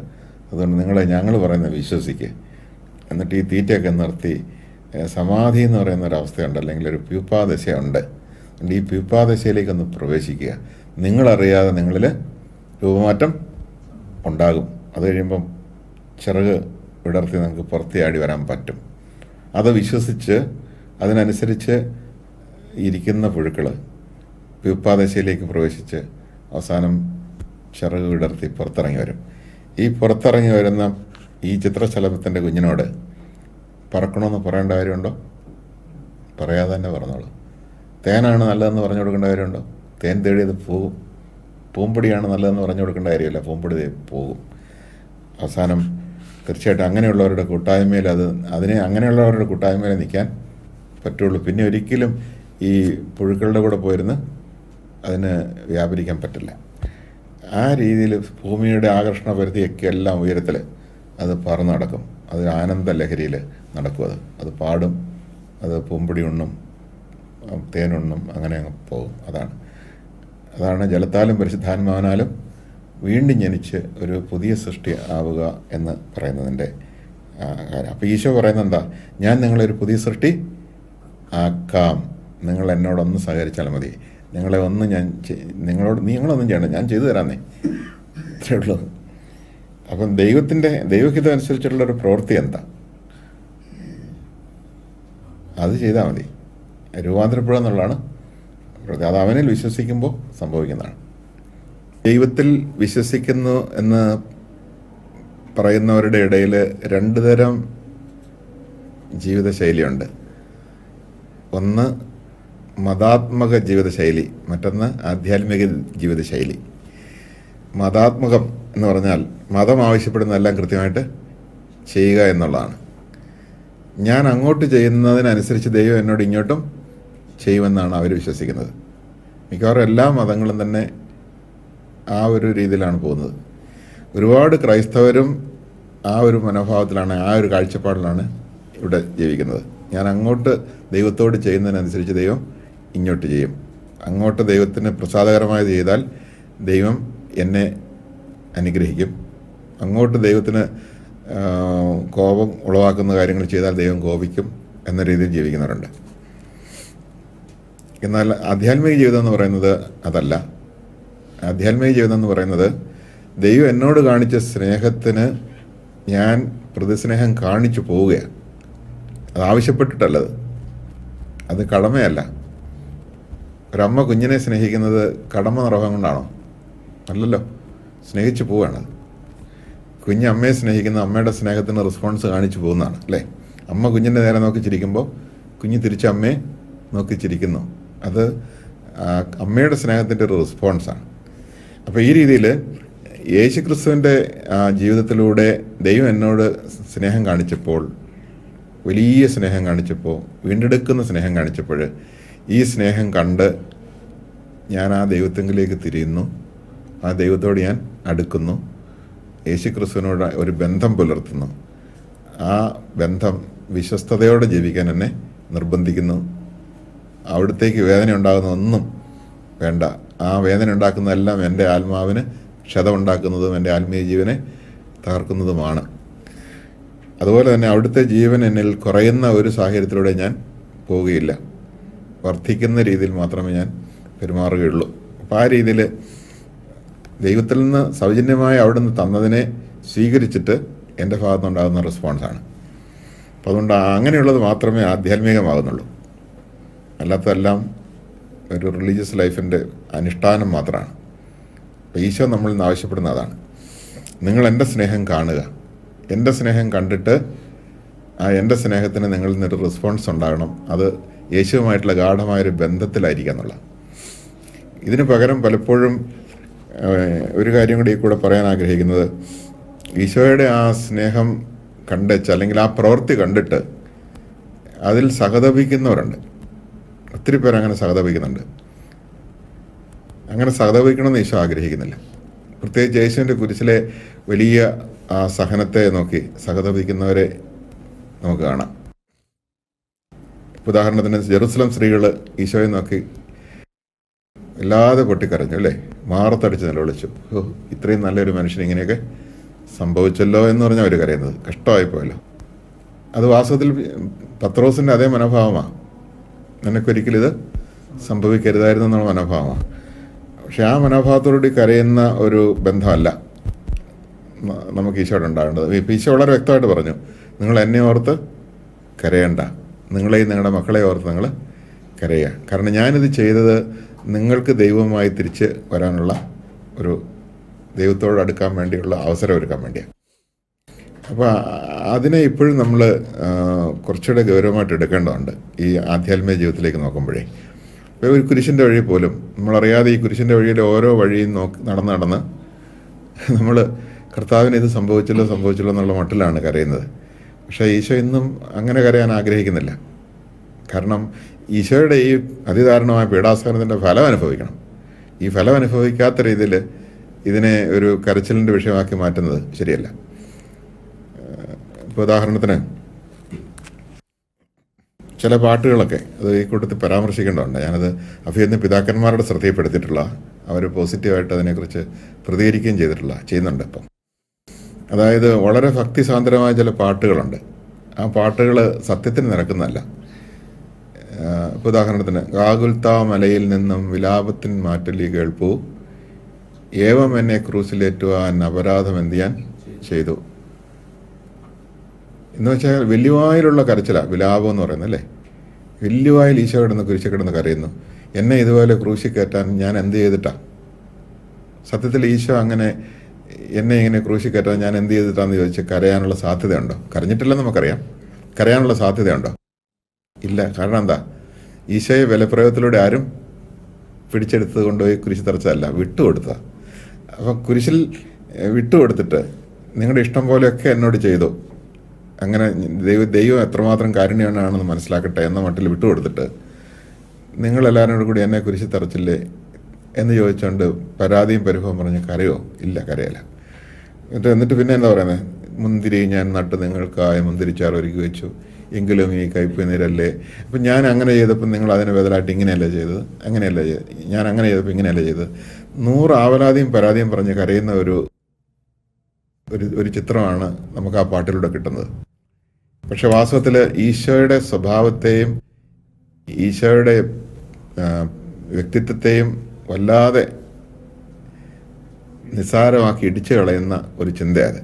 അതുകൊണ്ട് ഞങ്ങൾ പറയുന്നത് വിശ്വസിക്കുക. എന്നിട്ട് ഈ തീറ്റയൊക്കെ നിർത്തി സമാധി എന്ന് പറയുന്ന ഒരവസ്ഥയുണ്ട്, അല്ലെങ്കിൽ ഒരു പ്യൂപ്പാദശയുണ്ട്. അതുകൊണ്ട് ഈ പ്യൂപ്പാദശയിലേക്കൊന്ന് പ്രവേശിക്കുക. നിങ്ങളറിയാതെ നിങ്ങളിൽ രൂപമാറ്റം ഉണ്ടാകും. അത് കഴിയുമ്പം ചിറക് വിടർത്തി നമുക്ക് പുറത്തിയാടി വരാൻ പറ്റും. അത് വിശ്വസിച്ച് അതിനനുസരിച്ച് ഇരിക്കുന്ന പുഴുക്കൾ പ്യൂപ്പാദശയിലേക്ക് പ്രവേശിച്ച് അവസാനം ചിറക് വിടർത്തി പുറത്തിറങ്ങി വരും. ഈ പുറത്തിറങ്ങി വരുന്ന ഈ ചിത്രശലഭത്തിൻ്റെ കുഞ്ഞിനോട് പറക്കണമെന്ന് പറയേണ്ട കാര്യമുണ്ടോ? പറയാതെ തന്നെ പറഞ്ഞോളൂ. തേനാണ് നല്ലതെന്ന് പറഞ്ഞു കൊടുക്കേണ്ട കാര്യമുണ്ടോ? തേൻ തേടിയത് പോകും. പൂമ്പൊടിയാണ് നല്ലതെന്ന് പറഞ്ഞു കൊടുക്കേണ്ട കാര്യമില്ല, പൂമ്പൊടി പോകും. അവസാനം തീർച്ചയായിട്ടും അങ്ങനെയുള്ളവരുടെ കൂട്ടായ്മയിൽ അങ്ങനെയുള്ളവരുടെ കൂട്ടായ്മയിൽ നിൽക്കാൻ പറ്റുള്ളൂ. പിന്നെ ഒരിക്കലും ഈ പുഴുക്കളുടെ കൂടെ പോയിരുന്ന് അതിന് വ്യാപരിക്കാൻ പറ്റില്ല. ആ രീതിയിൽ ഭൂമിയുടെ ആകർഷണ പരിധിയൊക്കെ എല്ലാം ഉയരത്തിൽ അത് പറന്ന് നടക്കും. അത് ആനന്ദ ലഹരിയിൽ നടക്കും. അത് പാടും, അത് പൂമ്പൊടി ഉണ്ണും, തേനുണ്ണും, അങ്ങനെ അങ്ങ് പോകും. അതാണ് ജലത്താലും പരിശുദ്ധാത്മാവിനാലും വീണ്ടും ജനിച്ച് ഒരു പുതിയ സൃഷ്ടി ആവുക എന്ന് പറയുന്നതിൻ്റെ കാര്യം. അപ്പോൾ ഈശോ പറയുന്നത് എന്താ? ഞാൻ നിങ്ങളൊരു പുതിയ സൃഷ്ടി ആക്കാം, നിങ്ങൾ എന്നോടൊന്ന് സഹകരിച്ചാൽ മതി. നിങ്ങളൊന്നും ചെയ്യണം, ഞാൻ ചെയ്തു തരാന്നേ, അത്രേ ഉള്ളൂ. അപ്പം ദൈവഹിതം അനുസരിച്ചുള്ളൊരു പ്രവൃത്തി എന്താ, അത് ചെയ്താൽ മതി. രൂപാന്തരപ്പെടുക എന്നുള്ളതാണ്. അത് അവനിൽ വിശ്വസിക്കുമ്പോൾ സംഭവിക്കുന്നതാണ്. ദൈവത്തിൽ വിശ്വസിക്കുന്നു എന്ന് പറയുന്നവരുടെ ഇടയിൽ രണ്ട് തരം ജീവിതശൈലിയുണ്ട്. ഒന്ന് മതാത്മക ജീവിതശൈലി, മറ്റൊന്ന് ആധ്യാത്മിക ജീവിതശൈലി. മതാത്മകം എന്ന് പറഞ്ഞാൽ മതം ആവശ്യപ്പെടുന്നതെല്ലാം കൃത്യമായിട്ട് ചെയ്യുക എന്നുള്ളതാണ്. ഞാൻ അങ്ങോട്ട് ചെയ്യുന്നതിനനുസരിച്ച് ദൈവം എന്നോട് ഇങ്ങോട്ടും ചെയ്യുമെന്നാണ് അവർ വിശ്വസിക്കുന്നത്. മിക്കവാറും എല്ലാ മതങ്ങളും തന്നെ ആ ഒരു രീതിയിലാണ് പോകുന്നത്. ഒരുപാട് ക്രൈസ്തവരും ആ ഒരു മനോഭാവത്തിലാണ്, ആ ഒരു കാഴ്ചപ്പാടിലാണ് ഇവിടെ ജീവിക്കുന്നത്. ഞാൻ അങ്ങോട്ട് ദൈവത്തോട് ചെയ്യുന്നതിനനുസരിച്ച് ദൈവം ഇങ്ങോട്ട് ചെയ്യും. അങ്ങോട്ട് ദൈവത്തിന് പ്രസാദകരമായത് ചെയ്താൽ ദൈവം എന്നെ അനുഗ്രഹിക്കും. അങ്ങോട്ട് ദൈവത്തിന് കോപം ഉളവാക്കുന്ന കാര്യങ്ങൾ ചെയ്താൽ ദൈവം കോപിക്കും എന്ന രീതിയിൽ ജീവിക്കുന്നവരുണ്ട്. എന്നാൽ ആധ്യാത്മിക ജീവിതം എന്ന് പറയുന്നത് അതല്ല. ആധ്യാത്മിക ജീവിതം എന്ന് പറയുന്നത് ദൈവം എന്നോട് കാണിച്ച സ്നേഹത്തിന് ഞാൻ പ്രതിസ്നേഹം കാണിച്ചു പോവുകയാണ്. അത് ആവശ്യപ്പെട്ടിട്ടല്ലത്, അത് കടമയല്ല. ഒരമ്മ കുഞ്ഞിനെ സ്നേഹിക്കുന്നത് കടമ നിർവഹം കൊണ്ടാണോ? അല്ലല്ലോ, സ്നേഹിച്ചു പോവുകയാണ്. കുഞ്ഞ് അമ്മയെ സ്നേഹിക്കുന്ന അമ്മയുടെ സ്നേഹത്തിന് റെസ്പോൺസ് കാണിച്ചു പോകുന്നതാണ്, അല്ലേ? അമ്മ കുഞ്ഞിൻ്റെ നേരെ നോക്കി ചിരിക്കുമ്പോൾ കുഞ്ഞ് തിരിച്ച് അമ്മയെ നോക്കി ചിരിക്കുന്നു. അത് അമ്മയുടെ സ്നേഹത്തിൻ്റെ ഒരു റെസ്പോൺസാണ്. അപ്പോൾ ഈ രീതിയിൽ യേശുക്രിസ്തുവിൻ്റെ ജീവിതത്തിലൂടെ ദൈവം എന്നോട് സ്നേഹം കാണിച്ചപ്പോൾ, വലിയ സ്നേഹം കാണിച്ചപ്പോൾ, വീണ്ടെടുക്കുന്ന സ്നേഹം കാണിച്ചപ്പോൾ, ഈ സ്നേഹം കണ്ട് ഞാൻ ആ ദൈവത്തെങ്കിലേക്ക് തിരിയുന്നു. ആ ദൈവത്തോട് ഞാൻ അടുക്കുന്നു, യേശുക്രിസ്തുവിനോട് ഒരു ബന്ധം പുലർത്തുന്നു. ആ ബന്ധം വിശ്വസ്തയോടെ ജീവിക്കാൻ എന്നെ നിർബന്ധിക്കുന്നു. അവിടത്തേക്ക് വേദന ഉണ്ടാകുന്ന ഒന്നും വേണ്ട. ആ വേദന ഉണ്ടാക്കുന്നതെല്ലാം എൻ്റെ ആത്മാവിന് ക്ഷതമുണ്ടാക്കുന്നതും എൻ്റെ ആത്മീയ ജീവനെ തകർക്കുന്നതുമാണ്. അതുപോലെ തന്നെ അവിടുത്തെ ജീവൻ എന്നിൽ കുറയുന്ന ഒരു സാഹചര്യത്തിലൂടെ ഞാൻ പോവുകയില്ല. വർദ്ധിക്കുന്ന രീതിയിൽ മാത്രമേ ഞാൻ പെരുമാറുകയുള്ളൂ. അപ്പോൾ ആ രീതിയിൽ ദൈവത്തിൽ നിന്ന് സൗജന്യമായി അവിടുന്ന് തന്നതിനെ സ്വീകരിച്ചിട്ട് എൻ്റെ ഭാഗത്തുനിന്നുണ്ടാകുന്ന റെസ്പോൺസാണ്. അപ്പോൾ അതുകൊണ്ട് അങ്ങനെയുള്ളത് മാത്രമേ ആധ്യാത്മികമാകുന്നുള്ളൂ. അല്ലാത്തതെല്ലാം ഒരു റിലീജിയസ് ലൈഫിൻ്റെ അനുഷ്ഠാനം മാത്രമാണ്. അപ്പോൾ ഈശോ നമ്മളിൽ നിന്ന് ആവശ്യപ്പെടുന്ന അതാണ്. നിങ്ങൾ എൻ്റെ സ്നേഹം കാണുക. എൻ്റെ സ്നേഹം കണ്ടിട്ട് ആ എൻ്റെ സ്നേഹത്തിന് നിങ്ങളിൽ നിന്നൊരു റെസ്പോൺസ് ഉണ്ടാകണം. അത് യേശുവുമായിട്ടുള്ള ഗാഢമായൊരു ബന്ധത്തിലായിരിക്കുക എന്നുള്ള. ഇതിന് പകരം പലപ്പോഴും ഒരു കാര്യം കൂടി കൂടെ പറയാൻ ആഗ്രഹിക്കുന്നത്, ഈശോയുടെ ആ സ്നേഹം കണ്ടുവെച്ച് അല്ലെങ്കിൽ ആ പ്രവൃത്തി കണ്ടിട്ട് അതിൽ സഹതപിക്കുന്നവരുണ്ട്. ഒത്തിരി പേർ അങ്ങനെ സഹതപിക്കുന്നുണ്ട്. അങ്ങനെ സഹതപിക്കണമെന്ന് ഈശോ ആഗ്രഹിക്കുന്നില്ല. പ്രത്യേകിച്ച് യേശുവിൻ്റെ കുരിശിലെ വലിയ ആ സഹനത്തെ നോക്കി സഹതപിക്കുന്നവരെ നമുക്ക് കാണാം. ഉദാഹരണത്തിന് ജെറുസലം സ്ത്രീകൾ ഈശോയെ നോക്കി വല്ലാതെ പൊട്ടിക്കരഞ്ഞു, അല്ലേ? മാറത്തടിച്ച് നിലവിളിച്ചു, ഓ ഇത്രയും നല്ലൊരു മനുഷ്യൻ ഇങ്ങനെയൊക്കെ സംഭവിച്ചല്ലോ എന്ന് പറഞ്ഞാൽ അവർ കരയുന്നത്. കഷ്ടമായിപ്പോയല്ലോ. അത് വാസ്തവത്തിൽ പത്രോസിൻ്റെ അതേ മനോഭാവമാണ്. നിനക്കൊരിക്കലും ഇത് സംഭവിക്കരുതായിരുന്നു എന്നുള്ള മനോഭാവമാണ്. പക്ഷെ ആ മനോഭാവത്തോടുകൂടി കരയുന്ന ഒരു ബന്ധമല്ല നമുക്ക് ഈശോയോട് ഉണ്ടാകേണ്ടത്. ഇപ്പം ഈശോ വളരെ വ്യക്തമായിട്ട് പറഞ്ഞു, നിങ്ങൾ എന്നെ ഓർത്ത് കരയണ്ട, നിങ്ങളെയും നിങ്ങളുടെ മക്കളെ ഓർത്ത് നിങ്ങൾ കരയുക. കാരണം ഞാനിത് ചെയ്തത് നിങ്ങൾക്ക് ദൈവവുമായി തിരിച്ച് വരാനുള്ള ഒരു ദൈവത്തോട് അടുക്കാൻ വേണ്ടിയുള്ള അവസരം ഒരുക്കാൻ വേണ്ടിയാണ്. അപ്പോൾ അതിനെ ഇപ്പോഴും നമ്മൾ കുറച്ചുകൂടെ ഗൗരവമായിട്ട് എടുക്കേണ്ടതുണ്ട് ഈ ആധ്യാത്മിക ജീവിതത്തിലേക്ക് നോക്കുമ്പോഴേ. ഇപ്പോൾ ഒരു കുരിശിൻ്റെ വഴി പോലും നമ്മളറിയാതെ ഈ കുരിശിൻ്റെ വഴിയിൽ ഓരോ വഴിയും നടന്ന് നമ്മൾ കർത്താവിന് ഇത് സംഭവിച്ചല്ലോ എന്നുള്ള മട്ടിലാണ് കരയുന്നത്. പക്ഷേ ഈശോ ഇന്നും അങ്ങനെ കരയാൻ ആഗ്രഹിക്കുന്നില്ല. കാരണം ഈശോയുടെ ഈ അതിദാരുണമായ പീഡാസഹനത്തിൻ്റെ ഫലം അനുഭവിക്കണം. ഈ ഫലം അനുഭവിക്കാത്ത രീതിയിൽ ഇതിനെ ഒരു കരച്ചിലിൻ്റെ വിഷയമാക്കി മാറ്റുന്നത് ശരിയല്ല. ഇപ്പോൾ ഉദാഹരണത്തിന് ചില പാട്ടുകളൊക്കെ അത് ഈ കൂട്ടത്തിൽ പരാമർശിക്കേണ്ടതുണ്ട്. ഞാനത് അഭിയന്യ പിതാക്കന്മാരുടെ ശ്രദ്ധയിൽപ്പെടുത്തിയിട്ടുള്ള അവർ പോസിറ്റീവായിട്ട് അതിനെക്കുറിച്ച് പ്രതികരിക്കുകയും ചെയ്യുന്നുണ്ട്. ഇപ്പം അതായത് വളരെ ഭക്തിസാന്ദ്രമായ ചില പാട്ടുകളുണ്ട്. ആ പാട്ടുകൾ സത്യത്തിന് നിരക്കുന്നതല്ല. ഇപ്പോൾ ഉദാഹരണത്തിന് ഗാഗുൽത്താ മലയിൽ നിന്നും വിലാപത്തിൻ മാറ്റലി കേൾപ്പൂ, ഏവം എന്നെ ക്രൂസിലേറ്റുവാൻ അപരാധം എന്ത് ഞാൻ ചെയ്തു എന്ന് വെച്ചാൽ വലിയവായിലുള്ള കരച്ചിലാണ് വിലാപം എന്ന് പറയുന്നത്, അല്ലേ? വലിയവായിൽ ഈശോ കുരിശ് കിടന്ന് കരയുന്നു, എന്നെ ഇതുപോലെ ക്രൂശി കയറ്റാൻ ഞാൻ എന്ത് ചെയ്തിട്ടാണ്? സത്യത്തിൽ ഈശോ അങ്ങനെ എന്നെ ഇങ്ങനെ ക്രൂശി കയറ്റാൻ ഞാൻ എന്ത് ചെയ്തിട്ടാന്ന് ചോദിച്ച് കരയാനുള്ള സാധ്യതയുണ്ടോ? കരഞ്ഞിട്ടില്ലെന്ന് നമുക്കറിയാം. കരയാനുള്ള സാധ്യതയുണ്ടോ? ഇല്ല. കാരണം എന്താ? ഈശോയെ വിലപ്രയോഗത്തിലൂടെ ആരും പിടിച്ചെടുത്തത് കൊണ്ടുപോയി കുരിശ് തറച്ചതല്ല, വിട്ടുകൊടുത്തതാണ്. അപ്പം കുരിശിൽ വിട്ടുകൊടുത്തിട്ട് നിങ്ങളുടെ ഇഷ്ടം പോലെയൊക്കെ എന്നോട് ചെയ്തു, അങ്ങനെ ദൈവം എത്രമാത്രം കാരുണ്യവാനാണെന്ന് മനസ്സിലാക്കട്ടെ എന്ന മട്ടിൽ വിട്ടുകൊടുത്തിട്ട് നിങ്ങളെല്ലാവരും കൂടി എന്നെ കുരിശിൽ തറച്ചില്ലേ എന്ന് ചോദിച്ചുകൊണ്ട് പരാതിയും പരിഭവം പറഞ്ഞ് കരയോ? ഇല്ല, കരയല്ല. എന്നിട്ട് പിന്നെ എന്താ പറയുന്നത്? മുന്തിരി ഞാൻ നട്ട് നിങ്ങൾക്കായ മുന്തിരിച്ചാർ ഒരുക്കി വെച്ചു, എങ്കിലും ഈ കയ്പ് നീരല്ലേ. അപ്പം ഞാൻ അങ്ങനെ ചെയ്തപ്പോൾ നിങ്ങൾ അതിന് ബദലായിട്ട് ഇങ്ങനെയല്ല ചെയ്തത്, അങ്ങനെയല്ല ചെയ്തത്, ഞാൻ അങ്ങനെ ചെയ്തപ്പോൾ ഇങ്ങനെയല്ല ചെയ്തത്. 100 ആവലാതിയും പരാതിയും പറഞ്ഞ് കരയുന്ന ഒരു ചിത്രമാണ് നമുക്ക് ആ പാട്ടിലൂടെ കിട്ടുന്നത്. പക്ഷെ വാസ്തവത്തിൽ ഈശോയുടെ സ്വഭാവത്തെയും ഈശോയുടെ വ്യക്തിത്വത്തെയും വല്ലാതെ നിസ്സാരമാക്കി ഇടിച്ചു കളയുന്ന ഒരു ചിന്തയാണ്.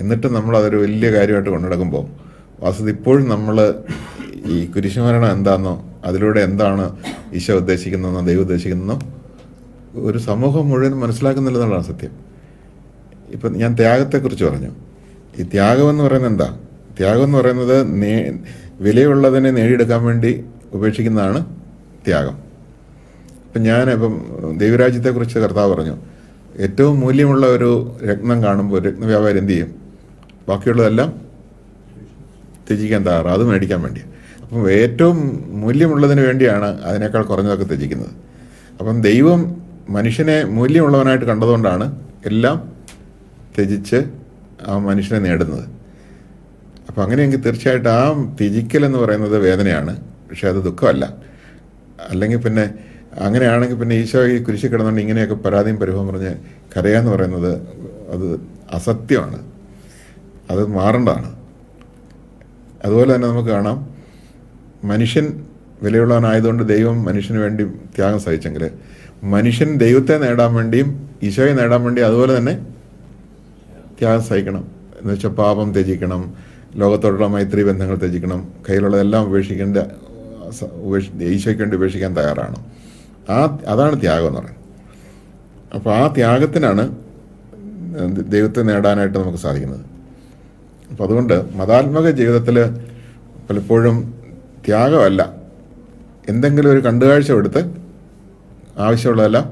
എന്നിട്ട് നമ്മളതൊരു വലിയ കാര്യമായിട്ട് കൊണ്ടുനടക്കുമ്പോൾ വാസ്തവത്തിൽ ഇപ്പോഴും നമ്മൾ ഈ കുരിശുമരണം എന്താണെന്നോ അതിലൂടെ എന്താണ് ഈശോ ഉദ്ദേശിക്കുന്നതെന്നോ ദൈവം ഉദ്ദേശിക്കുന്നതെന്നോ ഒരു സമൂഹം മുഴുവൻ മനസ്സിലാക്കുന്നില്ലെന്നുള്ളതാണ് സത്യം. ഇപ്പം ഞാൻ ത്യാഗത്തെക്കുറിച്ച് പറഞ്ഞു. ഈ ത്യാഗമെന്ന് പറയുന്നത് എന്താ? ത്യാഗം എന്ന് പറയുന്നത് വിലയുള്ളതിനെ നേടിയെടുക്കാൻ വേണ്ടി ഉപേക്ഷിക്കുന്നതാണ് ത്യാഗം. ഇപ്പം ദൈവരാജ്യത്തെക്കുറിച്ച് കർത്താവ് പറഞ്ഞു, ഏറ്റവും മൂല്യമുള്ള ഒരു രത്നം കാണുമ്പോൾ രത്നവ്യാപാരി എന്ത് ചെയ്യും? ബാക്കിയുള്ളതെല്ലാം ത്യജിക്കാൻ തയ്യാറാണ്, അത് മേടിക്കാൻ വേണ്ടി. അപ്പം ഏറ്റവും മൂല്യമുള്ളതിന് വേണ്ടിയാണ് അതിനേക്കാൾ കുറഞ്ഞതൊക്കെ ത്യജിക്കുന്നത്. അപ്പം ദൈവം മനുഷ്യനെ മൂല്യമുള്ളവനായിട്ട് കണ്ടതുകൊണ്ടാണ് എല്ലാം ത്യജിച്ച് ആ മനുഷ്യനെ നേടുന്നത്. അപ്പോൾ അങ്ങനെയെങ്കിൽ തീർച്ചയായിട്ടും ആ ത്യജിക്കൽ എന്ന് പറയുന്നത് വേദനയാണ്, പക്ഷെ അത് ദുഃഖമല്ല. അല്ലെങ്കിൽ പിന്നെ അങ്ങനെയാണെങ്കിൽ പിന്നെ ഈശോ ഈ കുരിശിൽ കിടന്നുകൊണ്ട് ഇങ്ങനെയൊക്കെ പരാതിയും പരിഭവം പറഞ്ഞ് കരയാന്ന് പറയുന്നത് അത് അസത്യമാണ്, അത് മാറേണ്ടതാണ്. അതുപോലെ തന്നെ നമുക്ക് കാണാം, മനുഷ്യൻ വിലയുള്ളവനായതുകൊണ്ട് ദൈവം മനുഷ്യന് വേണ്ടി ത്യാഗം സഹിച്ചെങ്കിൽ മനുഷ്യൻ ദൈവത്തെ നേടാൻ വേണ്ടിയും ഈശോയെ നേടാൻ വേണ്ടി അതുപോലെ തന്നെ ത്യാഗം സഹിക്കണം. എന്ന് വെച്ചാൽ പാപം ത്യജിക്കണം, ലോകത്തോടുള്ള മൈത്രി ബന്ധങ്ങൾ ത്യജിക്കണം, കയ്യിലുള്ളതെല്ലാം ഈശോയ്ക്ക് വേണ്ടി ഉപേക്ഷിക്കാൻ തയ്യാറാണ്. അതാണ് ത്യാഗം എന്ന് പറയുന്നത്. അപ്പോൾ ആ ത്യാഗത്തിനാണ് ദൈവത്തെ നേടാനായിട്ട് നമുക്ക് സാധിക്കുന്നത്. അപ്പം അതുകൊണ്ട് മതാത്മക ജീവിതത്തിൽ പലപ്പോഴും ത്യാഗമല്ല, എന്തെങ്കിലും ഒരു കണ്ടുകാഴ്ച എടുത്ത് ആവശ്യമുള്ളതെല്ലാം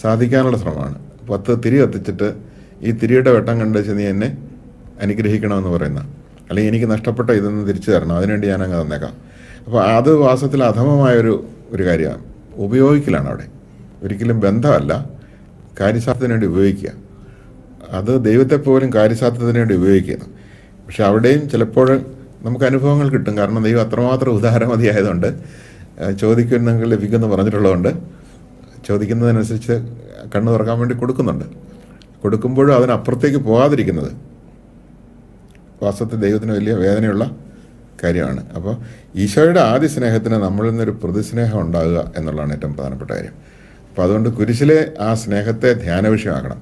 സാധിക്കാനുള്ള ശ്രമമാണ്. 10 തിരി കത്തിച്ചിട്ട് ഈ തിരിയുടെ വെട്ടം കണ്ടുവെച്ച് നീ എന്നെ അനുഗ്രഹിക്കണമെന്ന് പറയുന്ന, അല്ലെങ്കിൽ എനിക്ക് നഷ്ടപ്പെട്ട ഇതൊന്ന് തിരിച്ചു തരണം, അതിനുവേണ്ടി ഞാൻ അങ്ങ് തന്നേക്കാം. അപ്പോൾ അത് വാസ്തവത്തിൽ അധമമായൊരു കാര്യമാണ്. ഉപയോഗിക്കലാണ് അവിടെ, ഒരിക്കലും ബന്ധമല്ല, കാര്യസാധ്യത്തിന് വേണ്ടി ഉപയോഗിക്കുക. അത് ദൈവത്തെപ്പോലും കാര്യസാധ്യത്തിന് വേണ്ടി ഉപയോഗിക്കുന്നത്. പക്ഷെ അവിടെയും ചിലപ്പോൾ നമുക്ക് അനുഭവങ്ങൾ കിട്ടും. കാരണം ദൈവം അത്രമാത്രം ഉദാരമതിയായതുകൊണ്ട് ചോദിക്കുന്നെങ്കിൽ ലഭിക്കുമെന്ന് പറഞ്ഞിട്ടുള്ളതുകൊണ്ട് ചോദിക്കുന്നതിനനുസരിച്ച് കണ്ണ് തുറക്കാൻ വേണ്ടി കൊടുക്കുന്നുണ്ട്. കൊടുക്കുമ്പോഴും അതിനപ്പുറത്തേക്ക് പോകാതിരിക്കുന്നത് വാസ്തവത്തിൽ ദൈവത്തിന് വലിയ വേദനയുള്ള കാര്യമാണ്. അപ്പോൾ ഈശോയുടെ ആദ്യ സ്നേഹത്തിന് നമ്മളിൽ നിന്നൊരു പ്രതിസ്നേഹം ഉണ്ടാകുക എന്നുള്ളതാണ് ഏറ്റവും പ്രധാനപ്പെട്ട കാര്യം. അപ്പോൾ അതുകൊണ്ട് കുരിശിലെ ആ സ്നേഹത്തെ ധ്യാന വിഷയമാക്കണം.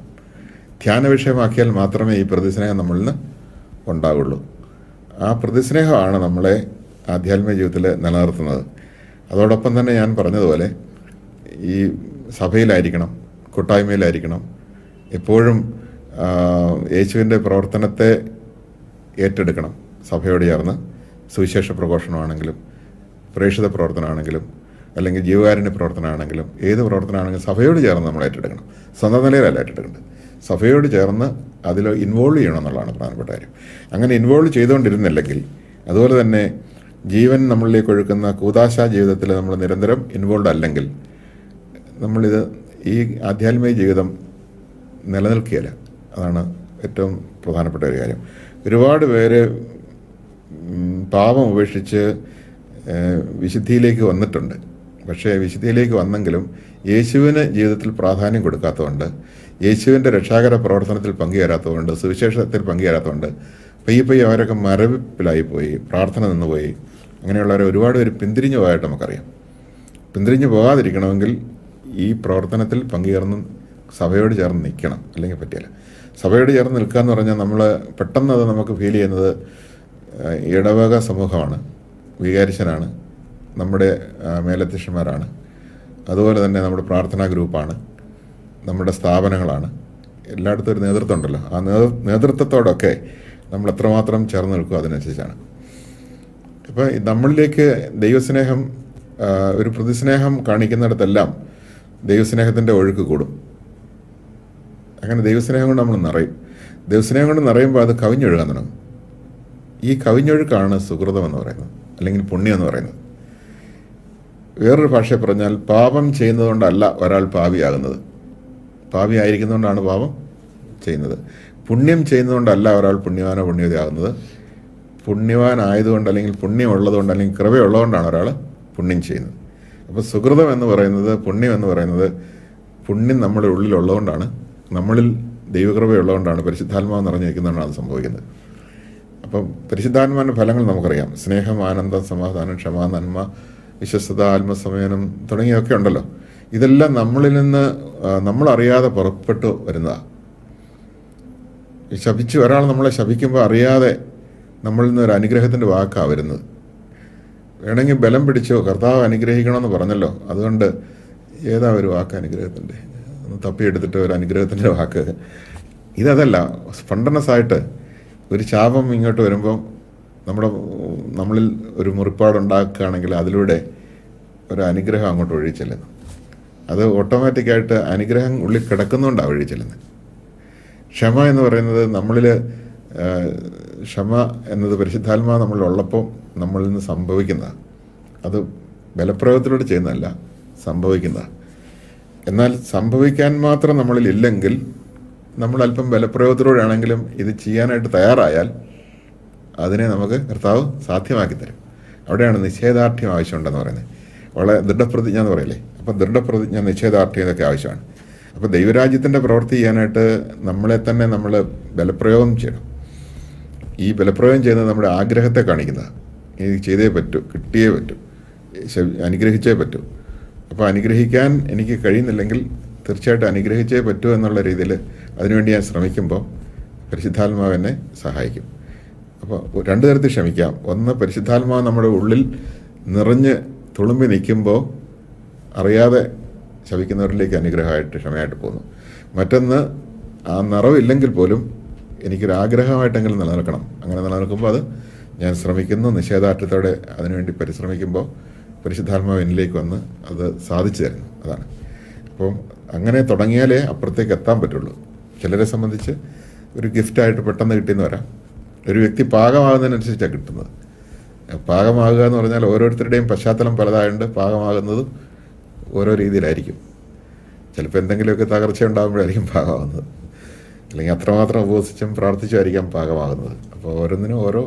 ധ്യാന വിഷയമാക്കിയാൽ മാത്രമേ ഈ പ്രതിസ്നേഹം നമ്മളിൽ നിന്ന് ഉണ്ടാകുള്ളൂ. ആ പ്രതിസ്നേഹമാണ് നമ്മളെ ആധ്യാത്മിക ജീവിതത്തിൽ നിലനിർത്തുന്നത്. അതോടൊപ്പം തന്നെ ഞാൻ പറഞ്ഞതുപോലെ ഈ സഭയിലായിരിക്കണം, കൂട്ടായ്മയിലായിരിക്കണം, എപ്പോഴും യേശുവിൻ്റെ പ്രവർത്തനത്തെ ഏറ്റെടുക്കണം. സഭയോട് ചേർന്ന് സുവിശേഷ പ്രഘോഷണമാണെങ്കിലും പ്രേക്ഷിത പ്രവർത്തനമാണെങ്കിലും അല്ലെങ്കിൽ ജീവകാരുണ്യ പ്രവർത്തനമാണെങ്കിലും ഏത് പ്രവർത്തനമാണെങ്കിലും സഭയോട് ചേർന്ന് നമ്മൾ ഏറ്റെടുക്കണം. സ്വന്തം നിലയിലല്ല ഏറ്റെടുക്കേണ്ടത്, സഭയോട് ചേർന്ന് അതിൽ ഇൻവോൾവ് ചെയ്യണം എന്നുള്ളതാണ് പ്രധാനപ്പെട്ട കാര്യം. അങ്ങനെ ഇൻവോൾവ് ചെയ്തുകൊണ്ടിരുന്നില്ലെങ്കിൽ, അതുപോലെ തന്നെ ജീവൻ നമ്മളിലേക്ക് ഒഴുക്കുന്ന കൂദാശ ജീവിതത്തിൽ നമ്മൾ നിരന്തരം ഇൻവോൾവ് അല്ലെങ്കിൽ നമ്മളിത് ഈ ആധ്യാത്മിക ജീവിതം നിലനിൽക്കുകയില്ല. അതാണ് ഏറ്റവും പ്രധാനപ്പെട്ട ഒരു കാര്യം. ഒരുപാട് പേര് പാപം ഉപേക്ഷിച്ച് വിശുദ്ധിയിലേക്ക് വന്നിട്ടുണ്ട്. പക്ഷേ വിശുദ്ധിയിലേക്ക് വന്നെങ്കിലും യേശുവിന് ജീവിതത്തിൽ പ്രാധാന്യം കൊടുക്കാത്തതുകൊണ്ട്, യേശുവിൻ്റെ രക്ഷാകര പ്രവർത്തനത്തിൽ പങ്കുചേരാത്തതുകൊണ്ട്, സുവിശേഷത്തിൽ പങ്കുചേരാത്തതുകൊണ്ട് പയ്യെ അവരൊക്കെ മരവിപ്പിലായിപ്പോയി, പ്രാർത്ഥന നിന്നുപോയി. അങ്ങനെയുള്ളവരെ ഒരുപാട് പേര് പിന്തിരിഞ്ഞു പോകാനായിട്ട് നമുക്കറിയാം. പിന്തിരിഞ്ഞു പോകാതിരിക്കണമെങ്കിൽ ഈ പ്രവർത്തനത്തിൽ പങ്കുചേർന്ന് സഭയോട് ചേർന്ന് നിൽക്കണം, അല്ലെങ്കിൽ പറ്റില്ല. സഭയോട് ചേർന്ന് നിൽക്കുക എന്ന് പറഞ്ഞാൽ നമ്മൾ പെട്ടെന്ന് അത് നമുക്ക് ഫീൽ ചെയ്യുന്നത് ഇടവക സമൂഹമാണ്, വികാരിച്ചനാണ്, നമ്മുടെ മേലധ്യക്ഷന്മാരാണ്, അതുപോലെ തന്നെ നമ്മുടെ പ്രാർത്ഥനാ ഗ്രൂപ്പാണ്, നമ്മുടെ സ്ഥാപനങ്ങളാണ്. എല്ലായിടത്തും ഒരു നേതൃത്വം ഉണ്ടല്ലോ. ആ നേതൃത്വത്തോടൊക്കെ നമ്മൾ എത്രമാത്രം ചേർന്ന് നിൽക്കുക അതിനനുസരിച്ചാണ്. അപ്പോൾ നമ്മളിലേക്ക് ദൈവസ്നേഹം, ഒരു പ്രതിസ്നേഹം കാണിക്കുന്നിടത്തെല്ലാം ദൈവസ്നേഹത്തിൻ്റെ ഒഴുക്ക് കൂടും. അങ്ങനെ ദൈവസ്നേഹം കൊണ്ട് നമ്മൾ നിറയും. ദൈവസ്നേഹം കൊണ്ട് നിറയുമ്പോൾ അത് കവിഞ്ഞൊഴുകാൻ തുടങ്ങും. ഈ കവിഞ്ഞൊഴുക്കാണ് സുഹൃതം എന്ന് പറയുന്നത്, അല്ലെങ്കിൽ പുണ്യം എന്ന് പറയുന്നത്. വേറൊരു ഭാഷയെ പറഞ്ഞാൽ പാപം ചെയ്യുന്നതുകൊണ്ടല്ല ഒരാൾ പാപിയാകുന്നത്, പാപി ആയിരിക്കുന്നതുകൊണ്ടാണ് പാപം ചെയ്യുന്നത്. പുണ്യം ചെയ്യുന്നതുകൊണ്ടല്ല ഒരാൾ പുണ്യവാനോ പുണ്യവതിയാകുന്നത്, പുണ്യവാനായതുകൊണ്ട് അല്ലെങ്കിൽ പുണ്യമുള്ളതുകൊണ്ട് അല്ലെങ്കിൽ കൃപയുള്ളതുകൊണ്ടാണ് ഒരാൾ പുണ്യം ചെയ്യുന്നത്. അപ്പോൾ സുഹൃതം എന്ന് പറയുന്നത്, പുണ്യം എന്ന് പറയുന്നത്, പുണ്യം നമ്മുടെ ഉള്ളിലുള്ളതുകൊണ്ടാണ്, നമ്മളിൽ ദൈവകൃപയുള്ളതുകൊണ്ടാണ്, പരിശുദ്ധാത്മാവ് നിറഞ്ഞിരിക്കുന്നതുകൊണ്ടാണ് അത് സംഭവിക്കുന്നത്. അപ്പം പരിശുദ്ധാത്മാവിൻ്റെ ഫലങ്ങൾ നമുക്കറിയാം. സ്നേഹം, ആനന്ദം, സമാധാനം, ക്ഷമ, നന്മ, വിശ്വസ്തത, ആത്മസംയമനം തുടങ്ങിയൊക്കെ ഉണ്ടല്ലോ. ഇതെല്ലാം നമ്മളിൽ നിന്ന് നമ്മളറിയാതെ പുറപ്പെട്ടു വരുന്നതാണ്. ശപിച്ച് ഒരാൾ നമ്മളെ ശപിക്കുമ്പോൾ അറിയാതെ നമ്മളിൽ നിന്ന് ഒരു അനുഗ്രഹത്തിൻ്റെ വാക്കാണ് വരുന്നത്. വേണമെങ്കിൽ ബലം പിടിച്ചോ, കർത്താവ് അനുഗ്രഹിക്കണമെന്ന് പറഞ്ഞല്ലോ, അതുകൊണ്ട് ഏതാ ഒരു വാക്ക് അനുഗ്രഹത്തിൻ്റെ, ഒന്ന് തപ്പിയെടുത്തിട്ട് ഒരു അനുഗ്രഹത്തിൻ്റെ വാക്ക്. ഇതല്ല, സ്പണ്ടനസ് ആയിട്ട് ഒരു ശാപം ഇങ്ങോട്ട് വരുമ്പം നമ്മളിൽ ഒരു മുറിപ്പാടുണ്ടാക്കുകയാണെങ്കിൽ അതിലൂടെ ഒരു അനുഗ്രഹം അങ്ങോട്ട് ഒഴിച്ചെല്ലുന്നു. അത് ഓട്ടോമാറ്റിക്കായിട്ട് അനുഗ്രഹം ഉള്ളിൽ കിടക്കുന്നുകൊണ്ടാണ് ഒഴിച്ചെല്ലുന്നത്. ക്ഷമ എന്ന് പറയുന്നത് നമ്മളിൽ, ക്ഷമ എന്നത് പരിശുദ്ധാത്മാവ് നമ്മളിലുള്ളപ്പോൾ നമ്മളിൽ നിന്ന് സംഭവിക്കുന്നതാണ്. അത് ബലപ്രയോഗത്തിലൂടെ ചെയ്യുന്നതല്ല, സംഭവിക്കുന്നതാണ്. എന്നാൽ സംഭവിക്കാൻ മാത്രം നമ്മളിൽ ഇല്ലെങ്കിൽ, നമ്മൾ അല്പം ബലപ്രയോഗത്തിലൂടെയാണെങ്കിലും ഇത് ചെയ്യാനായിട്ട് തയ്യാറായാൽ അതിനെ നമുക്ക് കർത്താവ് സാധ്യമാക്കി തരും. അവിടെയാണ് നിശ്ചയദാർഢ്യം ആവശ്യമുണ്ടെന്ന് പറയുന്നത്. വളരെ ദൃഢപ്രതിജ്ഞ എന്ന് പറയില്ലേ, അപ്പം ദൃഢപ്രതിജ്ഞ, നിശ്ചയദാർഢ്യം ഇതൊക്കെ ആവശ്യമാണ്. അപ്പോൾ ദൈവരാജ്യത്തിൻ്റെ പ്രവൃത്തി ചെയ്യാനായിട്ട് നമ്മളെ തന്നെ നമ്മൾ ബലപ്രയോഗം ചെയ്യണം. ഈ ബലപ്രയോഗം ചെയ്യുന്നത് നമ്മുടെ ആഗ്രഹത്തെ കാണിക്കുന്നത്. ഇത് ചെയ്തേ പറ്റൂ, കിട്ടിയേ പറ്റൂ, അനുഗ്രഹിച്ചേ പറ്റൂ. അപ്പോൾ അനുഗ്രഹിക്കാൻ എനിക്ക് കഴിയുന്നില്ലെങ്കിൽ തീർച്ചയായിട്ടും അനുഗ്രഹിച്ചേ പറ്റൂ എന്നുള്ള രീതിയിൽ അതിനുവേണ്ടി ഞാൻ ശ്രമിക്കുമ്പോൾ പരിശുദ്ധാത്മാവ് എന്നെ സഹായിക്കും. അപ്പോൾ രണ്ട് തരത്തിൽ ക്ഷമിക്കാം. ഒന്ന്, പരിശുദ്ധാത്മാവ് നമ്മുടെ ഉള്ളിൽ നിറഞ്ഞ് തുളുമ്പി നിൽക്കുമ്പോൾ അറിയാതെ ശപിക്കുന്നവരിലേക്ക് അനുഗ്രഹമായിട്ട് ക്ഷമയായിട്ട് പോകുന്നു. മറ്റൊന്ന്, ആ നിറവില്ലെങ്കിൽ പോലും എനിക്കൊരാഗ്രഹമായിട്ടെങ്കിലും നിലനിൽക്കണം. അങ്ങനെ നിലനിൽക്കുമ്പോൾ അത് ഞാൻ ശ്രമിക്കുന്നു, നിശ്ചയദാർഢ്യത്തോടെ അതിനുവേണ്ടി പരിശ്രമിക്കുമ്പോൾ പരിശുദ്ധാത്മാവ് എന്നിലേക്ക് വന്ന് അത് സാധിച്ചു തരുന്നു. അതാണ്. അപ്പം അങ്ങനെ തുടങ്ങിയാലേ അപ്പുറത്തേക്ക് എത്താൻ പറ്റുള്ളൂ. ചിലരെ സംബന്ധിച്ച് ഒരു ഗിഫ്റ്റായിട്ട് പെട്ടെന്ന് കിട്ടിയെന്ന് വരാം. ഒരു വ്യക്തി പാകമാകുന്നതിനനുസരിച്ചാണ് കിട്ടുന്നത്. പാകമാകുക എന്ന് പറഞ്ഞാൽ ഓരോരുത്തരുടെയും പശ്ചാത്തലം പലതായതുകൊണ്ട് പാകമാകുന്നതും ഓരോ രീതിയിലായിരിക്കും. ചിലപ്പോൾ എന്തെങ്കിലുമൊക്കെ തകർച്ച ഉണ്ടാകുമ്പോഴായിരിക്കും പാകമാകുന്നത്, അല്ലെങ്കിൽ അത്രമാത്രം ഉപവസിച്ചും പ്രാർത്ഥിച്ചുമായിരിക്കാം പാകമാകുന്നത്. അപ്പോൾ ഓരോന്നിനും ഓരോ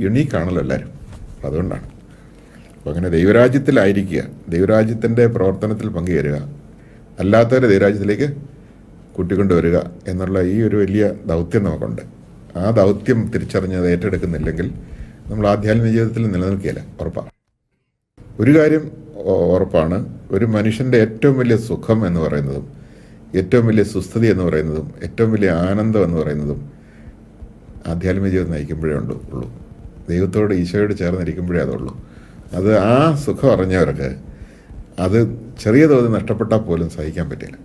യുണീക്കാണല്ലോ എല്ലാവരും. അപ്പോൾ അതുകൊണ്ടാണ്. അപ്പോൾ അങ്ങനെ ദൈവരാജ്യത്തിലായിരിക്കുക, ദൈവരാജ്യത്തിൻ്റെ പ്രവർത്തനത്തിൽ പങ്കുചേരുക, അല്ലാത്തവരെ ദൈവരാജ്യത്തിലേക്ക് കൂട്ടിക്കൊണ്ടുവരിക എന്നുള്ള ഈ ഒരു വലിയ ദൗത്യം നമുക്കുണ്ട്. ആ ദൗത്യം തിരിച്ചറിഞ്ഞത് ഏറ്റെടുക്കുന്നില്ലെങ്കിൽ നമ്മൾ ആധ്യാത്മിക ജീവിതത്തിൽ നിലനിൽക്കുകയില്ല, ഉറപ്പാണ്. ഒരു കാര്യം ഉറപ്പാണ്, ഒരു മനുഷ്യൻ്റെ ഏറ്റവും വലിയ സുഖം എന്ന് പറയുന്നതും ഏറ്റവും വലിയ സുസ്ഥിതി എന്ന് പറയുന്നതും ഏറ്റവും വലിയ ആനന്ദം എന്ന് പറയുന്നതും ആധ്യാത്മിക ജീവിതം നയിക്കുമ്പോഴേ ഉള്ളൂ. ദൈവത്തോട്, ഈശോയോട് ചേർന്നിരിക്കുമ്പോഴേ അതുള്ളൂ. അത് ആ സുഖം അറിഞ്ഞവർക്ക് അത് ചെറിയ തോതിൽ നഷ്ടപ്പെട്ടാൽ പോലും സഹിക്കാൻ പറ്റില്ല.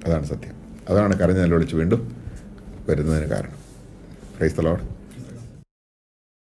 അതാണ് സത്യം. അതാണ് കരഞ്ഞ് നിലവിളിച്ച് വീണ്ടും വരുന്നതിന് കാരണം. Praise the Lord.